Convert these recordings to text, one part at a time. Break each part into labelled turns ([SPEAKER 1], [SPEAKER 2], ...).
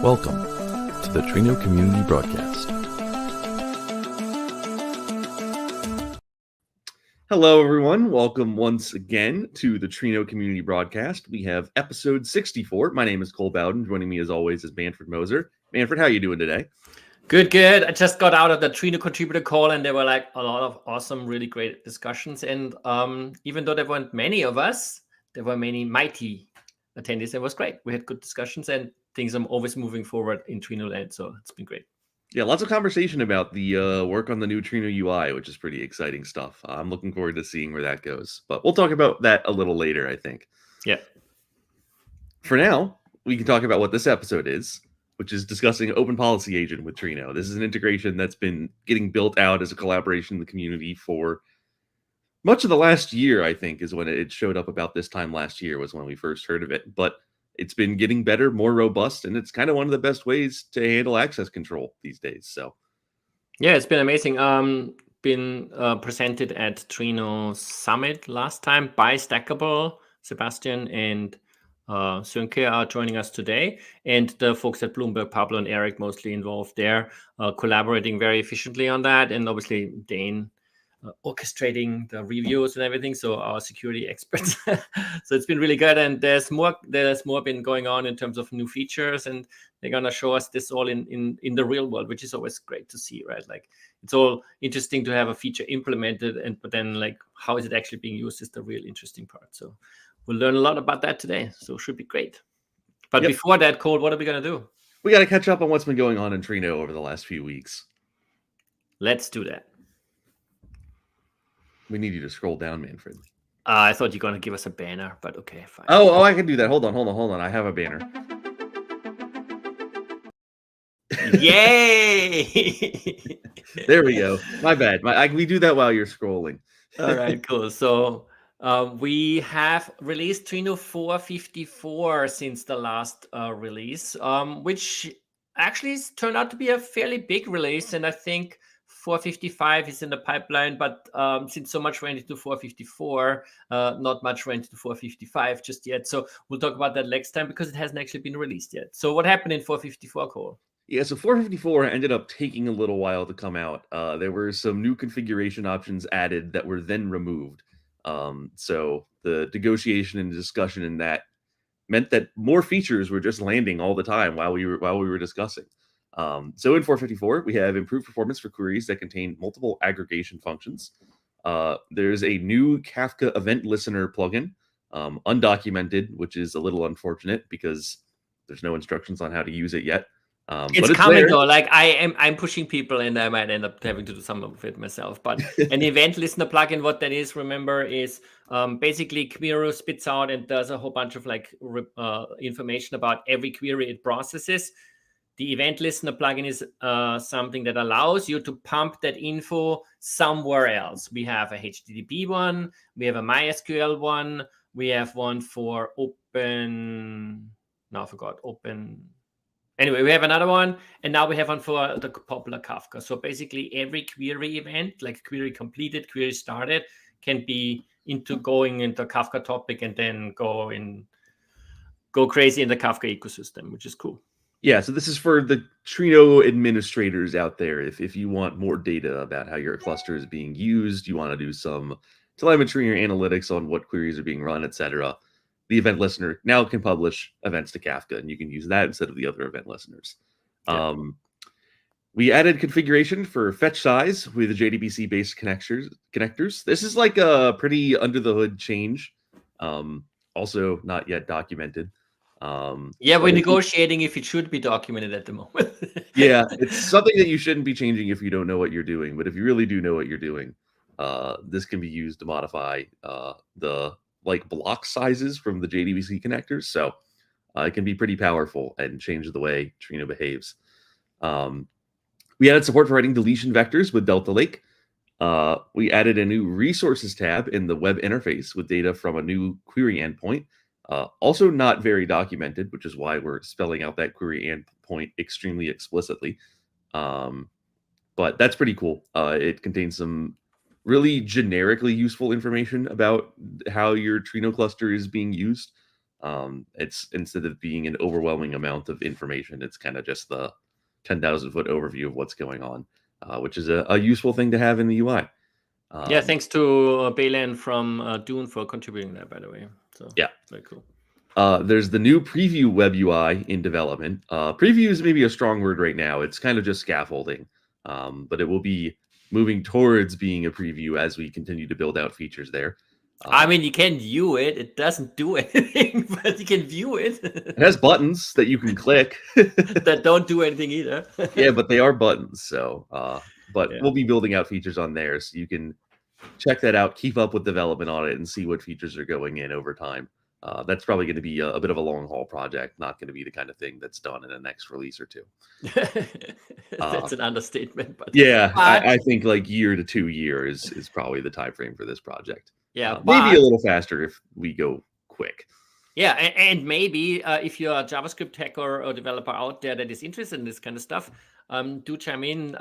[SPEAKER 1] Welcome to the Trino Community Broadcast.
[SPEAKER 2] Hello, everyone. Welcome once again to the Trino Community Broadcast. We have episode 64. My name is Cole Bowden. Joining me, as always, is Manfred Moser. Manfred, how are you doing today?
[SPEAKER 3] Good. I just got out of the Trino contributor call, and there were like a lot of awesome, really great discussions. And even though there weren't many of us, there were many mighty attendees. It was great. We had good discussions, and things are always moving forward in Trino land. So it's been great.
[SPEAKER 2] Yeah, lots of conversation about the work on the new Trino UI, which is pretty exciting stuff. I'm looking forward to seeing where that goes. But we'll talk about that a little later, I think.
[SPEAKER 3] Yeah.
[SPEAKER 2] For now, we can talk about what this episode is, which is discussing Open Policy Agent with Trino. This is an integration that's been getting built out as a collaboration in the community for much of the last year, I think, is when it showed up. About this time last year was when we first heard of it. But it's been getting better, more robust, and it's kind of one of the best ways to handle access control these days. So,
[SPEAKER 3] yeah, it's been amazing. Been presented at Trino Summit last time by Stackable, Sebastian, and Sönke are joining us today, and the folks at Bloomberg, Pablo and Eric, mostly involved there, collaborating very efficiently on that, and obviously Dane orchestrating the reviews and everything. So our security experts. So it's been really good, and there's more been going on in terms of new features, and they're gonna show us this all in the real world, which is always great to see, right? Like it's all interesting to have a feature implemented, but then like how is it actually being used is the real interesting part. So we'll learn a lot about that today. So it should be great. But before that, Cole, what are we gonna do?
[SPEAKER 2] We got to catch up on what's been going on in Trino over the last few weeks.
[SPEAKER 3] Let's do that.
[SPEAKER 2] We need you to scroll down, Manfred.
[SPEAKER 3] I thought you were going to give us a banner, but okay, fine.
[SPEAKER 2] Oh, I can do that. Hold on. I have a banner.
[SPEAKER 3] Yay!
[SPEAKER 2] There we go. My bad. We do that while you're scrolling.
[SPEAKER 3] All right, cool. So we have released Trino 454 since the last release, which actually turned out to be a fairly big release, and I think 455 is in the pipeline, but since so much went into 454, not much went into 455 just yet. So we'll talk about that next time because it hasn't actually been released yet. So what happened in 454, Cole?
[SPEAKER 2] Yeah, so 454 ended up taking a little while to come out. There were some new configuration options added that were then removed. So the negotiation and discussion in that meant that more features were just landing all the time while we were discussing. So in 454, we have improved performance for queries that contain multiple aggregation functions. There's a new Kafka event listener plugin, undocumented, which is a little unfortunate because there's no instructions on how to use it yet.
[SPEAKER 3] It's coming though. Like I'm pushing people, and I might end up having to do some of it myself. But an event listener plugin, what that is, remember, is basically Query spits out and does a whole bunch of like information about every query it processes. The event listener plugin is something that allows you to pump that info somewhere else. We have a HTTP one, we have a MySQL one, we have one for Open. No, I forgot Open. Anyway, we have another one, and now we have one for the popular Kafka. So basically, every query event, like query completed, query started, can be going into Kafka topic and then go crazy in the Kafka ecosystem, which is cool.
[SPEAKER 2] Yeah, so this is for the Trino administrators out there. If you want more data about how your cluster is being used, you want to do some telemetry or analytics on what queries are being run, etc., the event listener now can publish events to Kafka, and you can use that instead of the other event listeners. Yeah. We added configuration for fetch size with the JDBC-based connectors. This is like a pretty under-the-hood change. Also not yet documented.
[SPEAKER 3] We're negotiating if it should be documented at the moment.
[SPEAKER 2] Yeah, it's something that you shouldn't be changing if you don't know what you're doing. But if you really do know what you're doing, this can be used to modify the block sizes from the JDBC connectors. So it can be pretty powerful and change the way Trino behaves. We added support for writing deletion vectors with Delta Lake. We added a new resources tab in the web interface with data from a new query endpoint. Also not very documented, which is why we're spelling out that query endpoint extremely explicitly. But that's pretty cool. It contains some really generically useful information about how your Trino cluster is being used. It's instead of being an overwhelming amount of information, it's kind of just the 10,000-foot overview of what's going on, which is a useful thing to have in the UI.
[SPEAKER 3] Yeah, thanks to Balen from Dune for contributing that, by the way. So
[SPEAKER 2] yeah,
[SPEAKER 3] very cool.
[SPEAKER 2] There's the new preview web UI in development. Preview is maybe a strong word right now. It's kind of just scaffolding, but it will be moving towards being a preview as we continue to build out features there.
[SPEAKER 3] I mean, you can view it. It doesn't do anything, but you can view it.
[SPEAKER 2] It has buttons that you can click.
[SPEAKER 3] That don't do anything either.
[SPEAKER 2] Yeah, but they are buttons. So, but we'll be building out features on there, so you can check that out, keep up with development on it, and see what features are going in over time. That's probably going to be a bit of a long haul project, not going to be the kind of thing that's done in the next release or two.
[SPEAKER 3] That's an understatement. But
[SPEAKER 2] yeah, I think like year to 2 years is probably the time frame for this project.
[SPEAKER 3] Yeah,
[SPEAKER 2] maybe a little faster if we go quick.
[SPEAKER 3] Yeah, and maybe if you're a JavaScript hacker or developer out there that is interested in this kind of stuff, do chime in.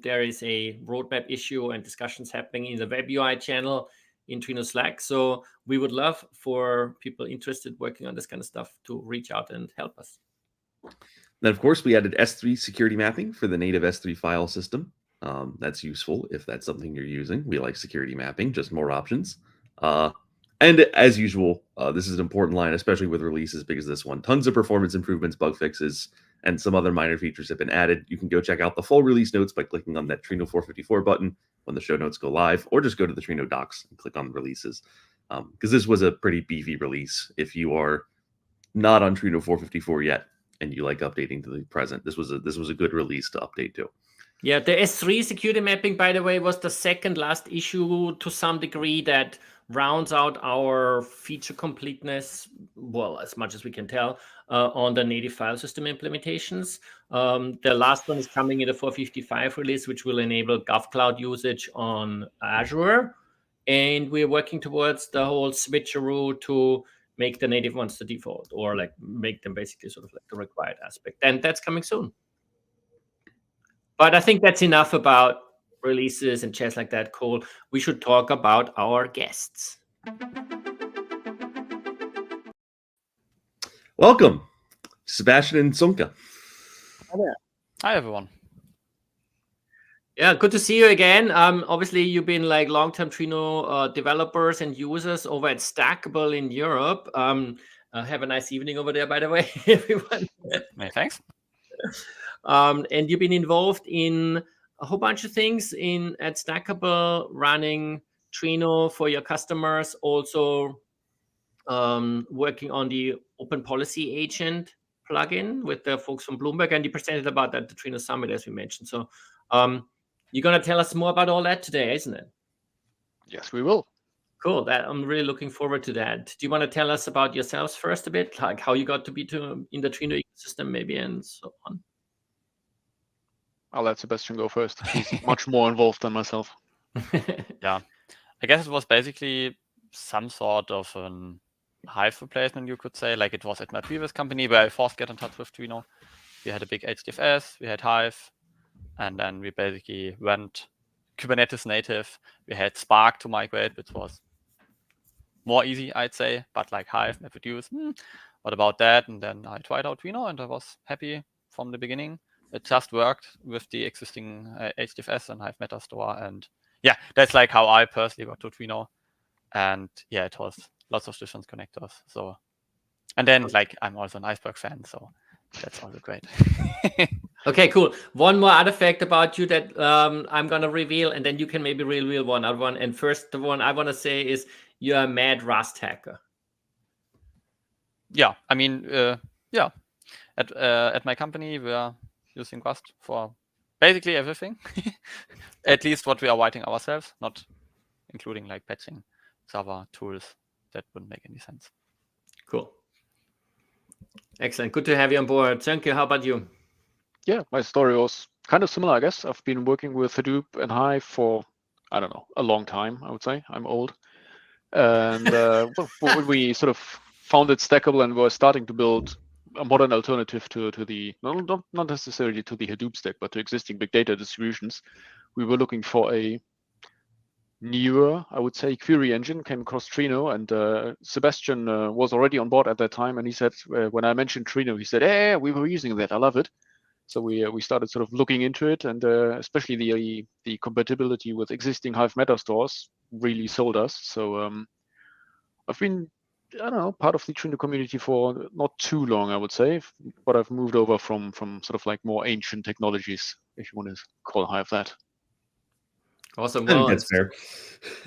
[SPEAKER 3] There is a roadmap issue and discussions happening in the web UI channel in Trino Slack. So we would love for people interested working on this kind of stuff to reach out and help us.
[SPEAKER 2] Then, of course, we added S3 security mapping for the native S3 file system. That's useful if that's something you're using. We like security mapping, just more options. And as usual, this is an important line, especially with releases big as this one. Tons of performance improvements, bug fixes, and some other minor features have been added. You can go check out the full release notes by clicking on that Trino 454 button when the show notes go live, or just go to the Trino docs and click on the releases. Because this was a pretty beefy release. If you are not on Trino 454 yet and you like updating to the present, this was a good release to update to.
[SPEAKER 3] Yeah, the S3 security mapping, by the way, was the second last issue to some degree that rounds out our feature completeness, well, as much as we can tell, on the native file system implementations. The last one is coming in the 455 release, which will enable GovCloud usage on Azure. And we're working towards the whole switcheroo to make the native ones the default, or like make them basically sort of like the required aspect. And that's coming soon. But I think that's enough about releases and chats like that, Cole. We should talk about our guests.
[SPEAKER 2] Welcome, Sebastian and Sönke.
[SPEAKER 4] Hi there. Hi, everyone.
[SPEAKER 3] Yeah, good to see you again. Obviously, you've been like long-term Trino developers and users over at Stackable in Europe. Have a nice evening over there, by the way, everyone.
[SPEAKER 4] Many thanks.
[SPEAKER 3] And you've been involved in a whole bunch of things at Stackable, running Trino for your customers, also working on the Open Policy Agent plugin with the folks from Bloomberg, and you presented about that at the Trino Summit, as we mentioned. So you're going to tell us more about all that today, isn't it?
[SPEAKER 4] Yes, we will.
[SPEAKER 3] Cool. I'm really looking forward to that. Do you want to tell us about yourselves first a bit, like how you got to be in the Trino ecosystem maybe, and so on?
[SPEAKER 4] I'll let Sebastian go first. He's much more involved than myself. Yeah, I guess it was basically some sort of an Hive replacement, you could say. Like it was at my previous company where I first got in touch with Trino. We had a big HDFS, we had Hive, and then we basically went Kubernetes native. We had Spark to migrate, which was more easy, I'd say, but like Hive, MapReduce, what about that? And then I tried out Trino and I was happy from the beginning. It just worked with the existing HDFS and Hive Metastore. And yeah, that's like how I personally got to Trino. And yeah, it was lots of different connectors. So, and then like I'm also an Iceberg fan, so that's also great.
[SPEAKER 3] Okay, cool. One more other fact about you that I'm going to reveal, and then you can maybe reveal one other one. And first, the one I want to say is you're a mad Rust hacker.
[SPEAKER 4] Yeah, I mean, yeah. At my company, we're using Rust for basically everything. At least what we are writing ourselves, not including like patching Java tools. That wouldn't make any sense.
[SPEAKER 3] Cool. Excellent. Good to have you on board. Sönke, how about you?
[SPEAKER 5] Yeah, my story was kind of similar, I guess. I've been working with Hadoop and Hive for, I don't know, a long time, I would say. I'm old. And when we sort of founded Stackable and were starting to build a modern alternative to the, not necessarily to the Hadoop stack, but to existing big data distributions, we were looking for a newer, I would say, query engine came across Trino, and Sebastian was already on board at that time, and he said, when I mentioned Trino, he said, "Hey, we were using that. I love it." So we started sort of looking into it, and especially the compatibility with existing Hive meta stores really sold us. So I've been, I don't know, part of the Trino community for not too long, I would say, but I've moved over from sort of like more ancient technologies, if you want to call Hive that.
[SPEAKER 3] Awesome.
[SPEAKER 2] I think
[SPEAKER 3] Well,
[SPEAKER 2] that's fair.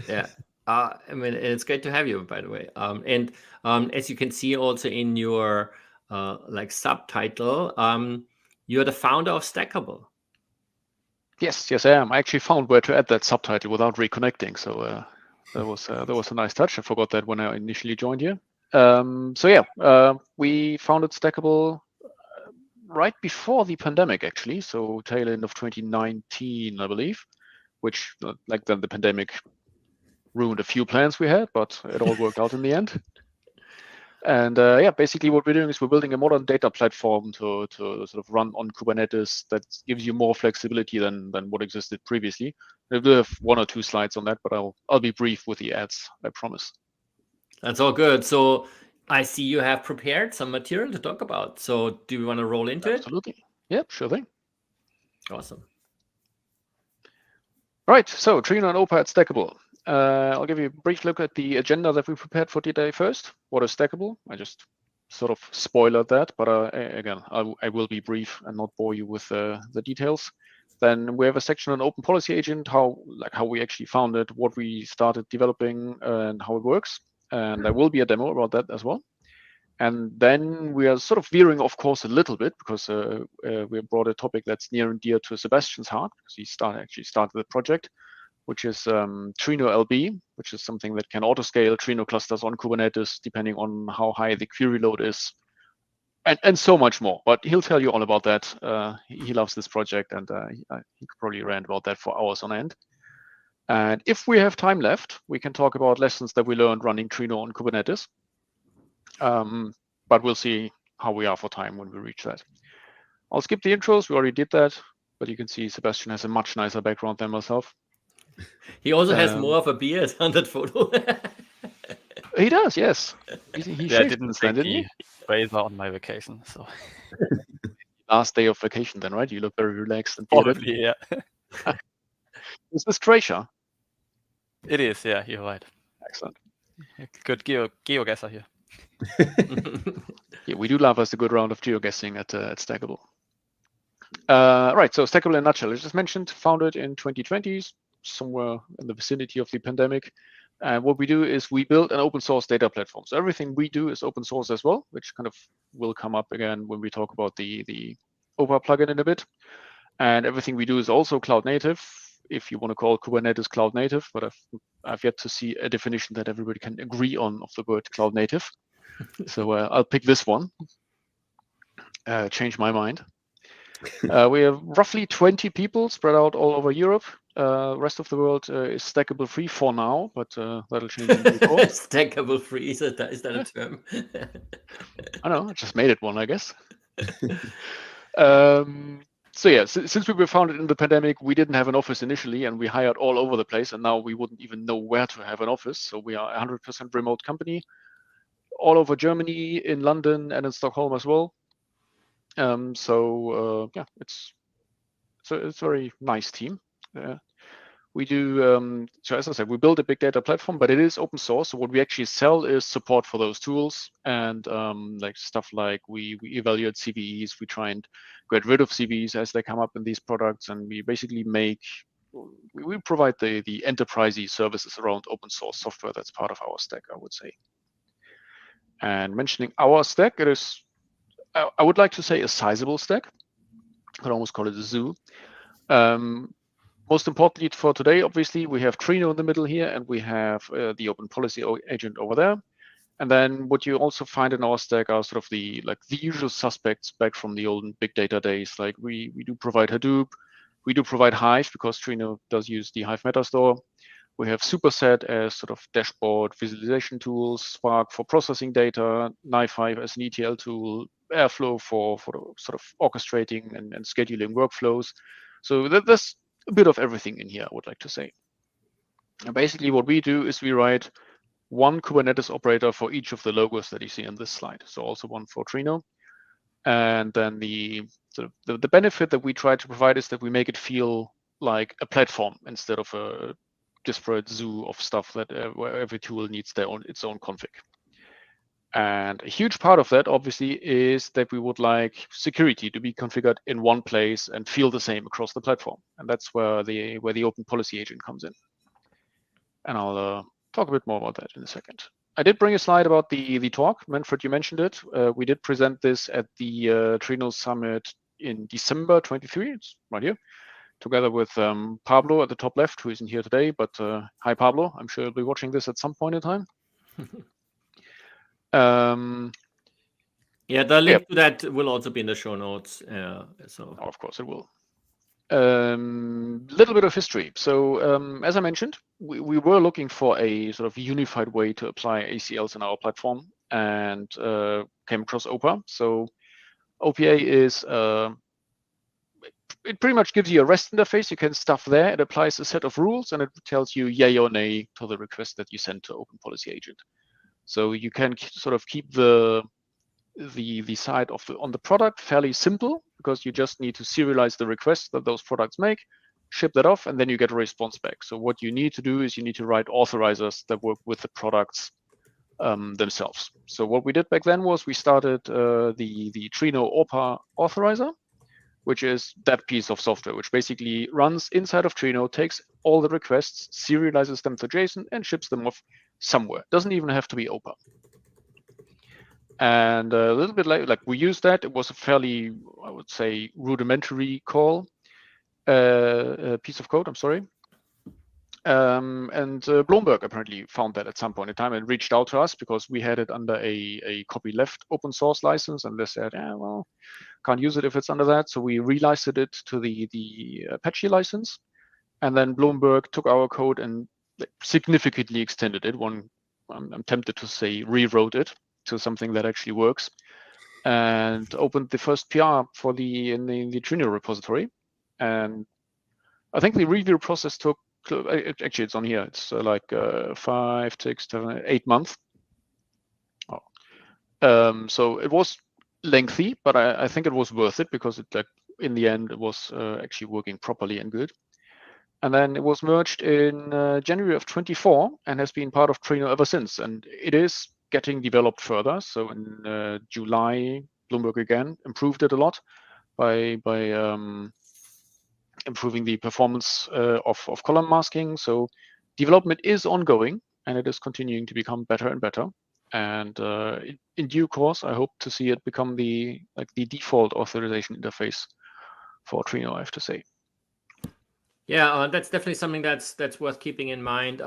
[SPEAKER 3] yeah. I mean, it's great to have you, by the way. And as you can see also in your like subtitle, you're the founder of Stackable.
[SPEAKER 5] Yes, I am. I actually found where to add that subtitle without reconnecting, so that was a nice touch. I forgot that when I initially joined here. We founded Stackable right before the pandemic, actually, so tail end of 2019, I believe, which like then the pandemic ruined a few plans we had, but it all worked out in the end. And basically what we're doing is we're building a modern data platform to sort of run on Kubernetes that gives you more flexibility than what existed previously. We'll have 1 or 2 slides on that, but I'll be brief with the ads, I promise.
[SPEAKER 3] That's all good. So I see you have prepared some material to talk about. So do you want to roll into
[SPEAKER 5] Absolutely. Yep, sure thing.
[SPEAKER 3] it? Awesome.
[SPEAKER 5] Right, so Trino and OPA at Stackable. I'll give you a brief look at the agenda that we prepared for today first. What is Stackable? I just sort of spoiled that, but again, I will be brief and not bore you with the details. Then we have a section on Open Policy Agent, how we actually found it, what we started developing, and how it works. And there will be a demo about that as well. And then we are sort of veering off course a little bit because we brought a topic that's near and dear to Sebastian's heart because he started the project, which is trino-lb, which is something that can auto-scale Trino clusters on Kubernetes depending on how high the query load is, and so much more. But he'll tell you all about that. He loves this project, and he could probably rant about that for hours on end. And if we have time left, we can talk about lessons that we learned running Trino on Kubernetes. But we'll see how we are for time when we reach that. I'll skip the intros. We already did that, but you can see Sebastian has a much nicer background than myself.
[SPEAKER 3] He also has more of a beard on that photo.
[SPEAKER 5] He does, yes. He
[SPEAKER 4] Yeah, I
[SPEAKER 5] shaved
[SPEAKER 4] didn't
[SPEAKER 5] since then,
[SPEAKER 4] take
[SPEAKER 5] didn't he?
[SPEAKER 4] the razor on my vacation, so
[SPEAKER 5] Last day of vacation then, right? You look very relaxed and bearded.
[SPEAKER 4] probably, yeah.
[SPEAKER 5] Is this Tracia?
[SPEAKER 4] It is, yeah, you're right.
[SPEAKER 5] Excellent.
[SPEAKER 4] Good geoguesser here.
[SPEAKER 5] Yeah, we do love us a good round of geoguessing at Stackable. Right, so Stackable in a nutshell, as just mentioned, founded in 2020, somewhere in the vicinity of the pandemic. And what we do is we build an open source data platform. So everything we do is open source as well, which kind of will come up again when we talk about the OPA plugin in a bit. And everything we do is also cloud native, if you want to call Kubernetes cloud native, but I've yet to see a definition that everybody can agree on of the word cloud native. So I'll pick this one. Change my mind. We have roughly 20 people spread out all over Europe. Rest of the world is Stackable free for now, but that'll change in due course.
[SPEAKER 3] Stackable free, is that a term?
[SPEAKER 5] I don't know, I just made it one, I guess. So yeah, since we were founded in the pandemic, we didn't have an office initially, and we hired all over the place, and now we wouldn't even know where to have an office. So we are a 100% remote company, all over Germany, in London, and in Stockholm as well. It's a very nice team. We do, so as I said, we build a big data platform, but it is open source. So what we actually sell is support for those tools and like stuff like we evaluate CVEs, we try and get rid of CVEs as they come up in these products, and we basically we provide the enterprise-y services around open source software that's part of our stack, I would say. And mentioning our stack, it is, I would like to say, a sizable stack. I could almost call it a zoo. Most importantly for today, obviously, we have Trino in the middle here, and we have the Open Policy Agent over there. And then what you also find in our stack are sort of the usual suspects back from the old big data days. Like we do provide Hadoop, we do provide Hive because Trino does use the Hive metastore. We have Superset as sort of dashboard visualization tools, Spark for processing data, Knife as an ETL tool, Airflow for sort of orchestrating and scheduling workflows. So there's a bit of everything in here, I would like to say. And basically what we do is we write one Kubernetes operator for each of the logos that you see on this slide. So also one for Trino. And then the benefit that we try to provide is that we make it feel like a platform instead of a disparate zoo of stuff that where every tool needs its own config. And a huge part of that, obviously, is that we would like security to be configured in one place and feel the same across the platform. And that's where the open policy agent comes in. And I'll talk a bit more about that in a second. I did bring a slide about the talk. Manfred, you mentioned it. We did present this at the Trino Summit in December 23. It's right here, together with Pablo at the top left, who isn't here today. But hi, Pablo. I'm sure you'll be watching this at some point in time.
[SPEAKER 3] Yeah, the link to that will also be in the show notes.
[SPEAKER 5] So of course it will. Little bit of history. So as I mentioned, we were looking for a sort of unified way to apply ACLs in our platform, and came across OPA. So OPA is it pretty much gives you a REST interface. You can stuff there. It applies a set of rules, and it tells you yay or nay to the request that you send to Open Policy Agent. So you can sort of keep the side of on the product fairly simple, because you just need to serialize the requests that those products make, ship that off, and then you get a response back. So what you need to do is you need to write authorizers that work with the products themselves. So what we did back then was we started the Trino OPA authorizer, which is that piece of software, which basically runs inside of Trino, takes all the requests, serializes them to JSON, and ships them off somewhere. Doesn't even have to be OPA. And a little bit like we used that. It was a fairly, I would say, rudimentary piece of code. I'm sorry. And Bloomberg apparently found that at some point in time and reached out to us, because we had it under a copyleft open source license, and they said, yeah, well, can't use it if it's under that. So we relicensed it to the Apache license, and then Bloomberg took our code and significantly extended it. I'm tempted to say rewrote it to something that actually works, and opened the first PR for in the Trino repository. And I think the review process took, actually it's on here, it's like 5, 6, 7, 8 months. So it was lengthy, but I think it was worth it, because it in the end it was actually working properly and good. And then it was merged in January of 24 and has been part of Trino ever since. And it is getting developed further. So in July, Bloomberg again improved it a lot by improving the performance of column masking. So development is ongoing, and it is continuing to become better and better. And in due course, I hope to see it become the default authorization interface for Trino, I have to say.
[SPEAKER 3] Yeah, that's definitely something that's worth keeping in mind.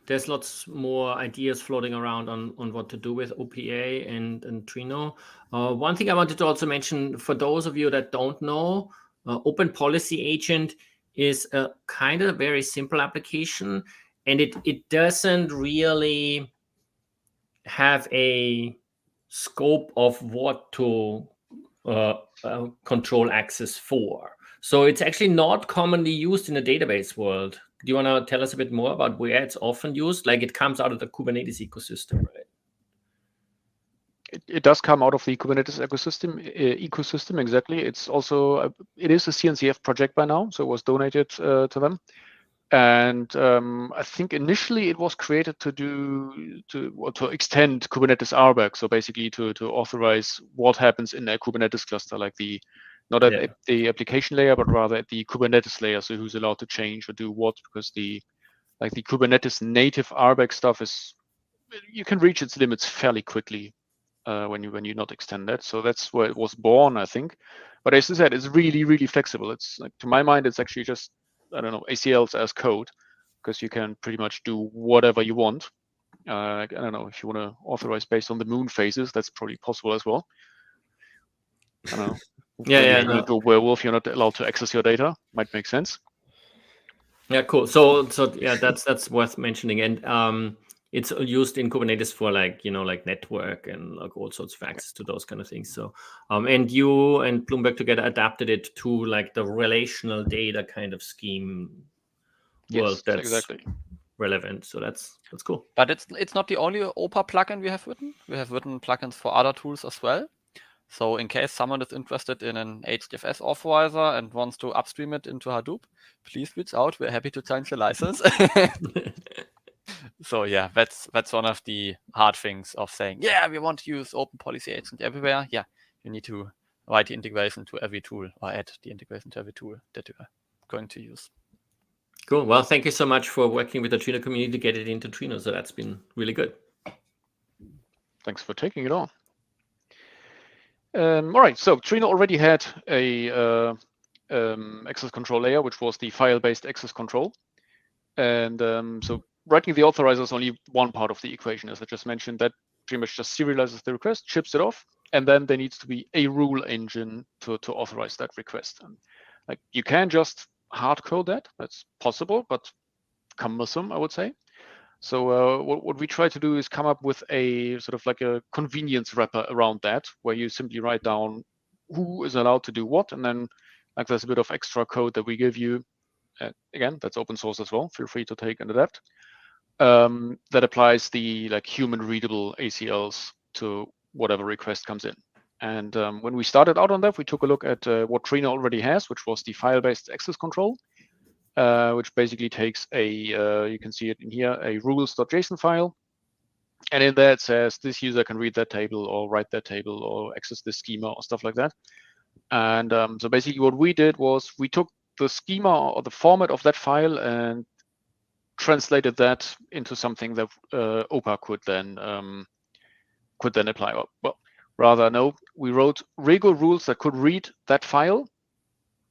[SPEAKER 3] There's lots more ideas floating around on what to do with OPA and Trino. One thing I wanted to also mention, for those of you that don't know, Open Policy Agent is a kind of very simple application, and it doesn't really have a scope of what to control access for. So it's actually not commonly used in the database world. Do you want to tell us a bit more about where it's often used? Like, it comes out of the Kubernetes ecosystem, right?
[SPEAKER 5] It does come out of the Kubernetes ecosystem, exactly. It's also it is a CNCF project by now, so it was donated to them. And I think initially it was created to extend Kubernetes RBAC, so basically to authorize what happens in a Kubernetes cluster, like not at the application layer, but rather at the Kubernetes layer. So who's allowed to change or do what? Because the Kubernetes native RBAC stuff you can reach its limits fairly quickly when you not extend that. So that's where it was born, I think. But as I said, it's really, really flexible. It's to my mind, it's actually just, I don't know, ACLs as code, because you can pretty much do whatever you want. I don't know, if you want to authorize based on the moon phases, that's probably possible as well. I don't know.
[SPEAKER 3] Yeah.
[SPEAKER 5] To a werewolf, you're not allowed to access your data. Might make sense.
[SPEAKER 3] Yeah, cool. So yeah, that's worth mentioning. And it's used in Kubernetes for like network and like all sorts of access to those kind of things. So and you and Bloomberg together adapted it to like the relational data kind of scheme world.
[SPEAKER 5] Yes, exactly.
[SPEAKER 3] relevant. So that's cool.
[SPEAKER 4] But it's not the only OPA plugin we have written. We have written plugins for other tools as well. So in case someone is interested in an HDFS authorizer and wants to upstream it into Hadoop, please reach out. We're happy to change the license. So yeah, that's one of the hard things of saying, yeah, we want to use open policy agent everywhere. Yeah, you need to write the integration to every tool or add the integration to every tool that you are going to use.
[SPEAKER 3] Cool. Well, thank you so much for working with the Trino community to get it into Trino. So that's been really good.
[SPEAKER 5] Thanks for taking it on. All right, so Trino already had a access control layer, which was the file-based access control. And so writing the authorizer is only one part of the equation, as I just mentioned. That pretty much just serializes the request, ships it off, and then there needs to be a rule engine to authorize that request. And like you can just hard code that. That's possible, but cumbersome, I would say. So what we try to do is come up with a sort of like a convenience wrapper around that, where you simply write down who is allowed to do what, and then like there's a bit of extra code that we give you. Again, that's open source as well. Feel free to take and adapt. That applies the like human readable ACLs to whatever request comes in. And when we started out on that, we took a look at what Trino already has, which was the file-based access control, which basically takes you can see it in here, a rules.json file. And in there it says this user can read that table or write that table or access this schema or stuff like that. And so basically what we did was we took the schema or the format of that file and translated that into something that OPA could then apply. Well, rather, no, we wrote Rego rules that could read that file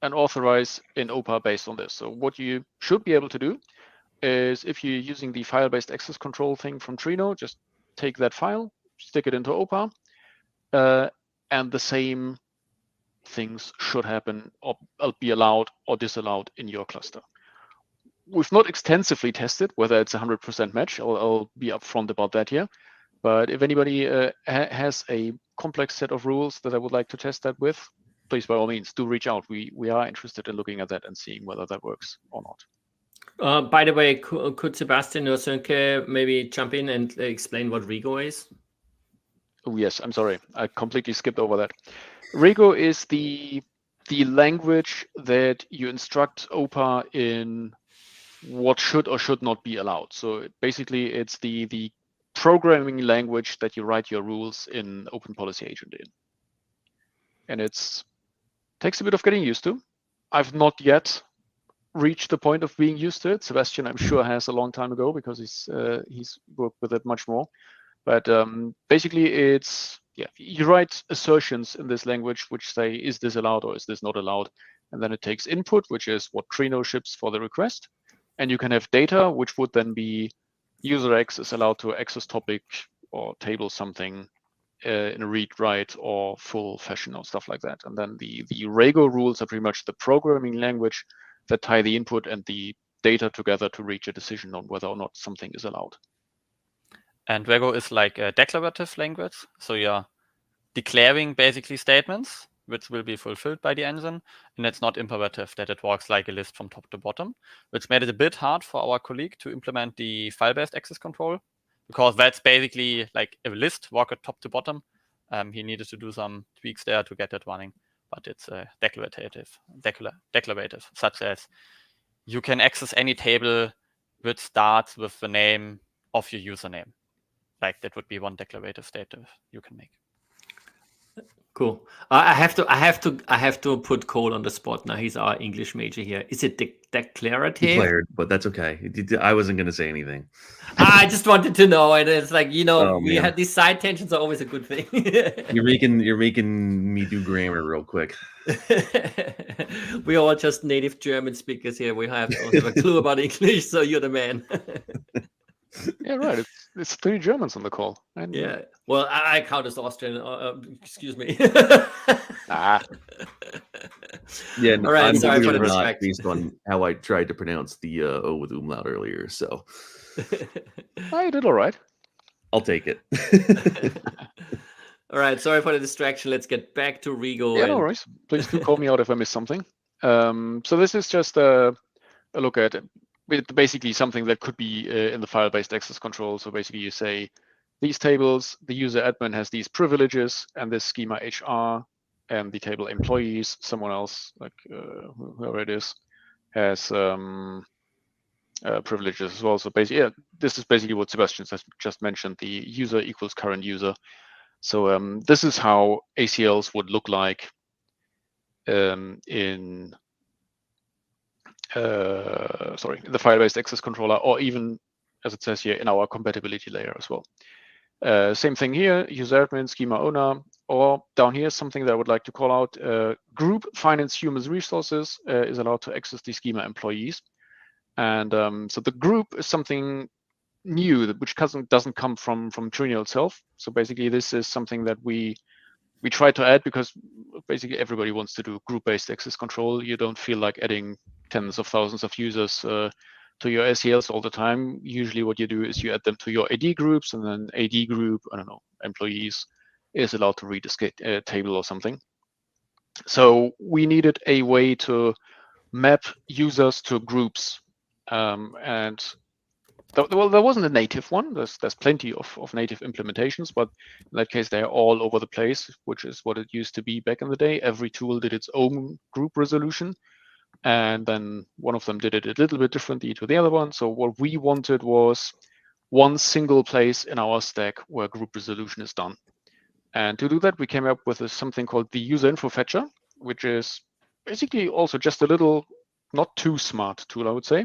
[SPEAKER 5] and authorize in OPA based on this. So what you should be able to do is if you're using the file-based access control thing from Trino, just take that file, stick it into OPA, and the same things should happen or be allowed or disallowed in your cluster. We've not extensively tested whether it's 100% match. I'll be upfront about that here. But if anybody has a complex set of rules that I would like to test that with, please, by all means, do reach out. We are interested in looking at that and seeing whether that works or not.
[SPEAKER 3] By the way, could Sebastian or Sönke maybe jump in and explain what Rego is?
[SPEAKER 5] Oh, yes, I'm sorry. I completely skipped over that. Rego is the language that you instruct OPA in what should or should not be allowed. So basically, it's the programming language that you write your rules in Open Policy Agent in. And it takes a bit of getting used to. I've not yet reached the point of being used to it. Sebastian, I'm sure, has a long time ago because he's worked with it much more. But basically, it's you write assertions in this language which say, is this allowed or is this not allowed? And then it takes input, which is what Trino ships for the request. And you can have data, which would then be user X is allowed to access topic or table something in a read, write, or full fashion or stuff like that. And then the Rego rules are pretty much the programming language that tie the input and the data together to reach a decision on whether or not something is allowed.
[SPEAKER 4] And Rego is like a declarative language. So you're declaring basically statements which will be fulfilled by the engine. And it's not imperative that it works like a list from top to bottom, which made it a bit hard for our colleague to implement the file-based access control, because that's basically like a list, work at top to bottom. He needed to do some tweaks there to get it running, but it's declarative, such as you can access any table which starts with the name of your username. Like that would be one declarative statement you can make.
[SPEAKER 3] Cool. I have to put Cole on the spot now. He's our English major here. Is it declarative?
[SPEAKER 2] Declared, but that's okay. I wasn't going to say anything.
[SPEAKER 3] I just wanted to know, and it's like we had these side tensions are always a good thing.
[SPEAKER 2] You're making me do grammar real quick.
[SPEAKER 3] We all just native German speakers here. We have also a clue about English, so you're the man.
[SPEAKER 5] Yeah, right. It's 3 Germans on the call.
[SPEAKER 3] Yeah. Well, I count as Austrian. Excuse me.
[SPEAKER 5] Ah.
[SPEAKER 2] Yeah. No,
[SPEAKER 3] all right.
[SPEAKER 2] I'm
[SPEAKER 3] Sorry for the
[SPEAKER 2] not
[SPEAKER 3] respect.
[SPEAKER 2] based on how I tried to pronounce the O with umlaut earlier. So
[SPEAKER 5] I did all right.
[SPEAKER 2] I'll take it.
[SPEAKER 3] All right. Sorry for the distraction. Let's get back to Rego.
[SPEAKER 5] Yeah, no worries. Please do call me out if I miss something. So this is just a look at with basically something that could be in the file-based access control. So basically you say these tables, the user admin has these privileges, and this schema HR and the table employees, someone else, like whoever it is, has privileges as well. So basically, yeah, this is basically what Sebastian just mentioned, the user equals current user. So this is how ACLs would look like in the file-based access controller, or even, as it says here, in our compatibility layer as well. Same thing here, user admin, schema owner, or down here, something that I would like to call out, group finance human resources is allowed to access the schema employees. And so the group is something new, which doesn't come from Trino itself. So basically, this is something that we try to add because basically everybody wants to do group-based access control. You don't feel like adding tens of thousands of users to your ACLs all the time. Usually what you do is you add them to your AD groups, and then AD group, I don't know, employees is allowed to read a table or something. So we needed a way to map users to groups. And well, there wasn't a native one. There's plenty of native implementations, but in that case, they're all over the place, which is what it used to be back in the day. Every tool did its own group resolution, and then one of them did it a little bit differently to the other one. So what we wanted was one single place in our stack where group resolution is done. And to do that, we came up with something called the user info fetcher, which is basically also just a little, not too smart tool, I would say,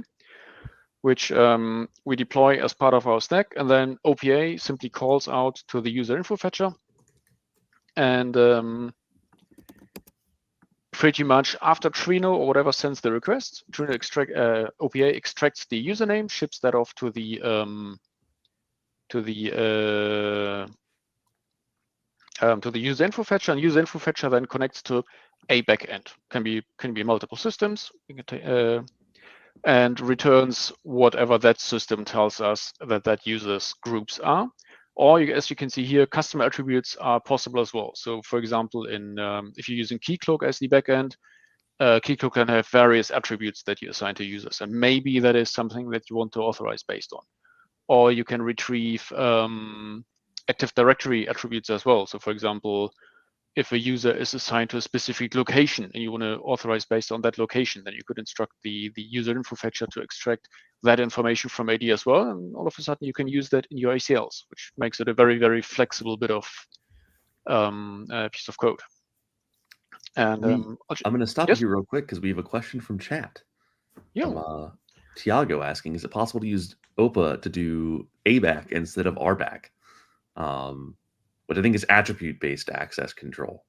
[SPEAKER 5] which we deploy as part of our stack. And then OPA simply calls out to the user info fetcher. And pretty much after Trino or whatever sends the request, OPA extracts the username, ships that off to the user info fetcher, and user info fetcher then connects to a backend. Can be multiple systems, and returns whatever that system tells us that user's groups are. Or as you can see here, customer attributes are possible as well. So for example, if you're using Keycloak as the backend, Keycloak can have various attributes that you assign to users, and maybe that is something that you want to authorize based on. Or you can retrieve Active Directory attributes as well. So for example, if a user is assigned to a specific location and you want to authorize based on that location, then you could instruct the user info fetcher to extract that information from AD as well. And all of a sudden you can use that in your ACLs, which makes it a very, very flexible bit of piece of code. And
[SPEAKER 2] I'm going to stop you here real quick because we have a question from chat.
[SPEAKER 5] Yeah.
[SPEAKER 2] From Tiago asking, is it possible to use OPA to do ABAC instead of RBAC? What I think is attribute-based access control.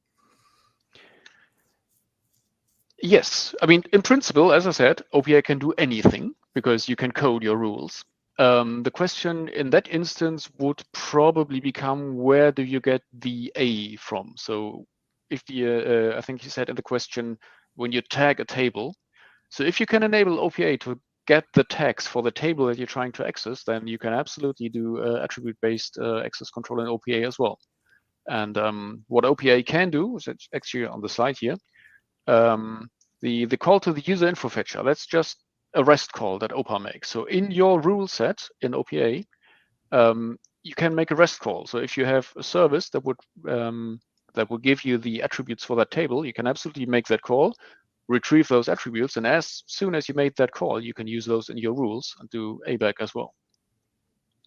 [SPEAKER 5] Yes. I mean, in principle, as I said, OPA can do anything because you can code your rules. The question in that instance would probably become, where do you get the A from? So if I think you said in the question, when you tag a table, so if you can enable OPA to get the tags for the table that you're trying to access, then you can absolutely do attribute-based access control in OPA as well. And what OPA can do is actually on the slide here. The call to the user info fetcher, that's just a REST call that OPA makes. So in your rule set in OPA, you can make a REST call. So if you have a service that would give you the attributes for that table, you can absolutely make that call, retrieve those attributes, and as soon as you made that call, you can use those in your rules and do ABAC as well.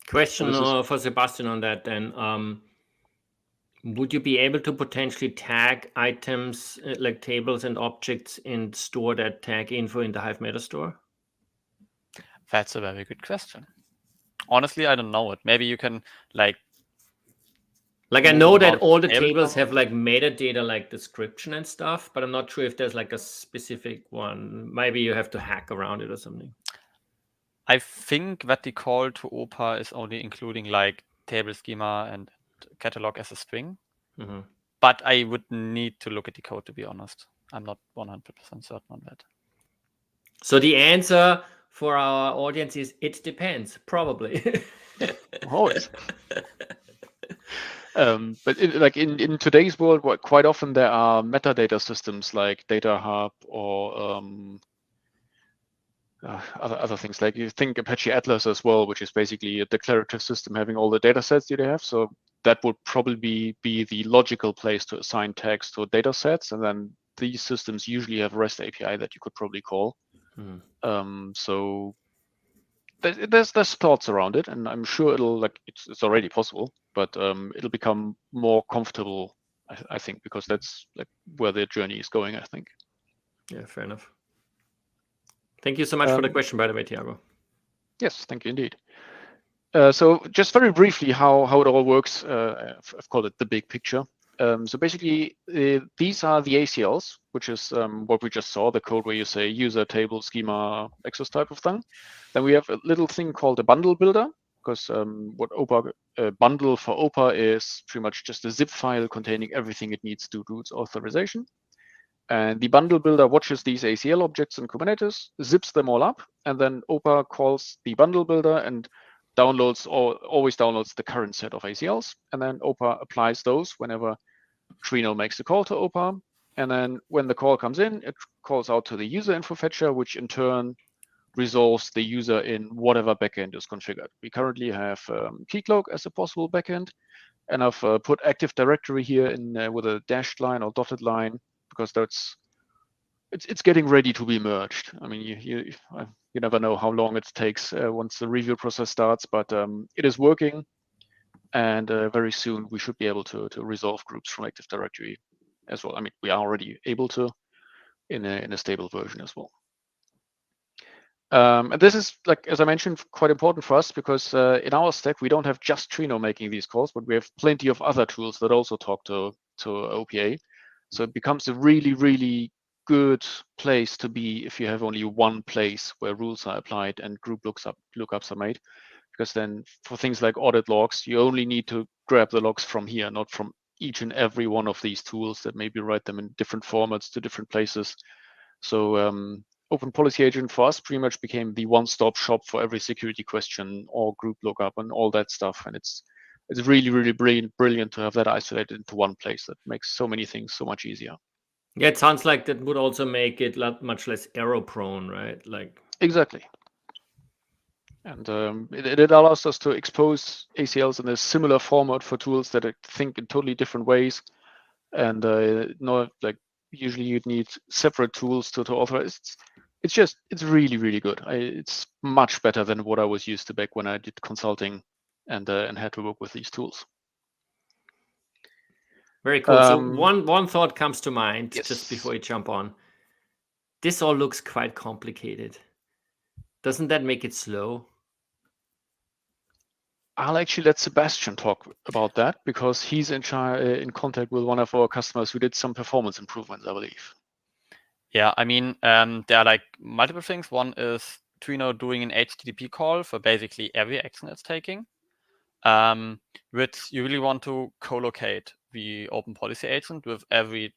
[SPEAKER 3] Question for Sebastian on that then. Would you be able to potentially tag items like tables and objects and store that tag info in the Hive meta store?
[SPEAKER 4] That's a very good question. Honestly, I don't know it. Maybe you can like
[SPEAKER 3] I know that all the tables have like metadata, like description and stuff, but I'm not sure if there's like a specific one. Maybe you have to hack around it or something.
[SPEAKER 4] I think that the call to OPA is only including like table schema and catalog as a string.
[SPEAKER 3] Mm-hmm.
[SPEAKER 4] But I would need to look at the code, to be honest. I'm not 100% certain on that.
[SPEAKER 3] So the answer for our audience is, it depends, probably.
[SPEAKER 5] Always. But in today's world, quite often there are metadata systems like Data Hub or other things, like you think Apache Atlas as well, which is basically a declarative system having all the data sets that you have. So that would probably be the logical place to assign tags to data sets. And then these systems usually have REST API that you could probably call. So there's thoughts around it, and I'm sure it's already possible, but it'll become more comfortable, I think, because that's like where the journey is going, I think.
[SPEAKER 3] Yeah, fair enough. Thank you so much for the question, by the way, Tiago.
[SPEAKER 5] Yes, thank you indeed. So just very briefly, how it all works. I've called it the big picture. So basically, these are the ACLs, which is what we just saw, the code where you say user, table, schema, access type of thing. Then we have a little thing called a bundle builder, because what OPA bundle for OPA is pretty much just a zip file containing everything it needs to do its authorization. And the bundle builder watches these ACL objects in Kubernetes, zips them all up, and then OPA calls the bundle builder and always downloads the current set of ACLs. And then OPA applies those whenever Trino makes the call to OPA. And then when the call comes in, it calls out to the user info fetcher, which in turn resolves the user in whatever backend is configured. We currently have Keycloak as a possible backend, and I've put Active Directory here in with a dashed line or dotted line, because it's getting ready to be merged. I mean, you never know how long it takes once the review process starts, but it is working, and very soon we should be able to resolve groups from Active Directory as well. I mean, we are already able to in a stable version as well. And this is, like, as I mentioned, quite important for us, because in our stack we don't have just Trino making these calls, but we have plenty of other tools that also talk to OPA. So it becomes a really, really good place to be if you have only one place where rules are applied and group lookups are made, because then for things like audit logs, you only need to grab the logs from here, not from each and every one of these tools that maybe write them in different formats to different places. So Open Policy Agent for us pretty much became the one-stop shop for every security question or group lookup and all that stuff. And it's really, really brilliant to have that isolated into one place. That makes so many things so much easier.
[SPEAKER 3] Yeah, it sounds like that would also make it much less error prone, right? Like
[SPEAKER 5] exactly. And it allows us to expose ACLs in a similar format for tools that think in totally different ways. And not like usually you'd need separate tools to authorize. It's really, really good. It's much better than what I was used to back when I did consulting and had to work with these tools.
[SPEAKER 3] Very cool. So one thought comes to mind just before you jump on. This all looks quite complicated. Doesn't that make it slow?
[SPEAKER 5] I'll actually let Sebastian talk about that, because he's in contact with one of our customers who did some performance improvements, I believe.
[SPEAKER 4] Yeah, I mean, there are like multiple things. One is Trino doing an HTTP call for basically every action it's taking, which you really want to co-locate the Open Policy Agent with every,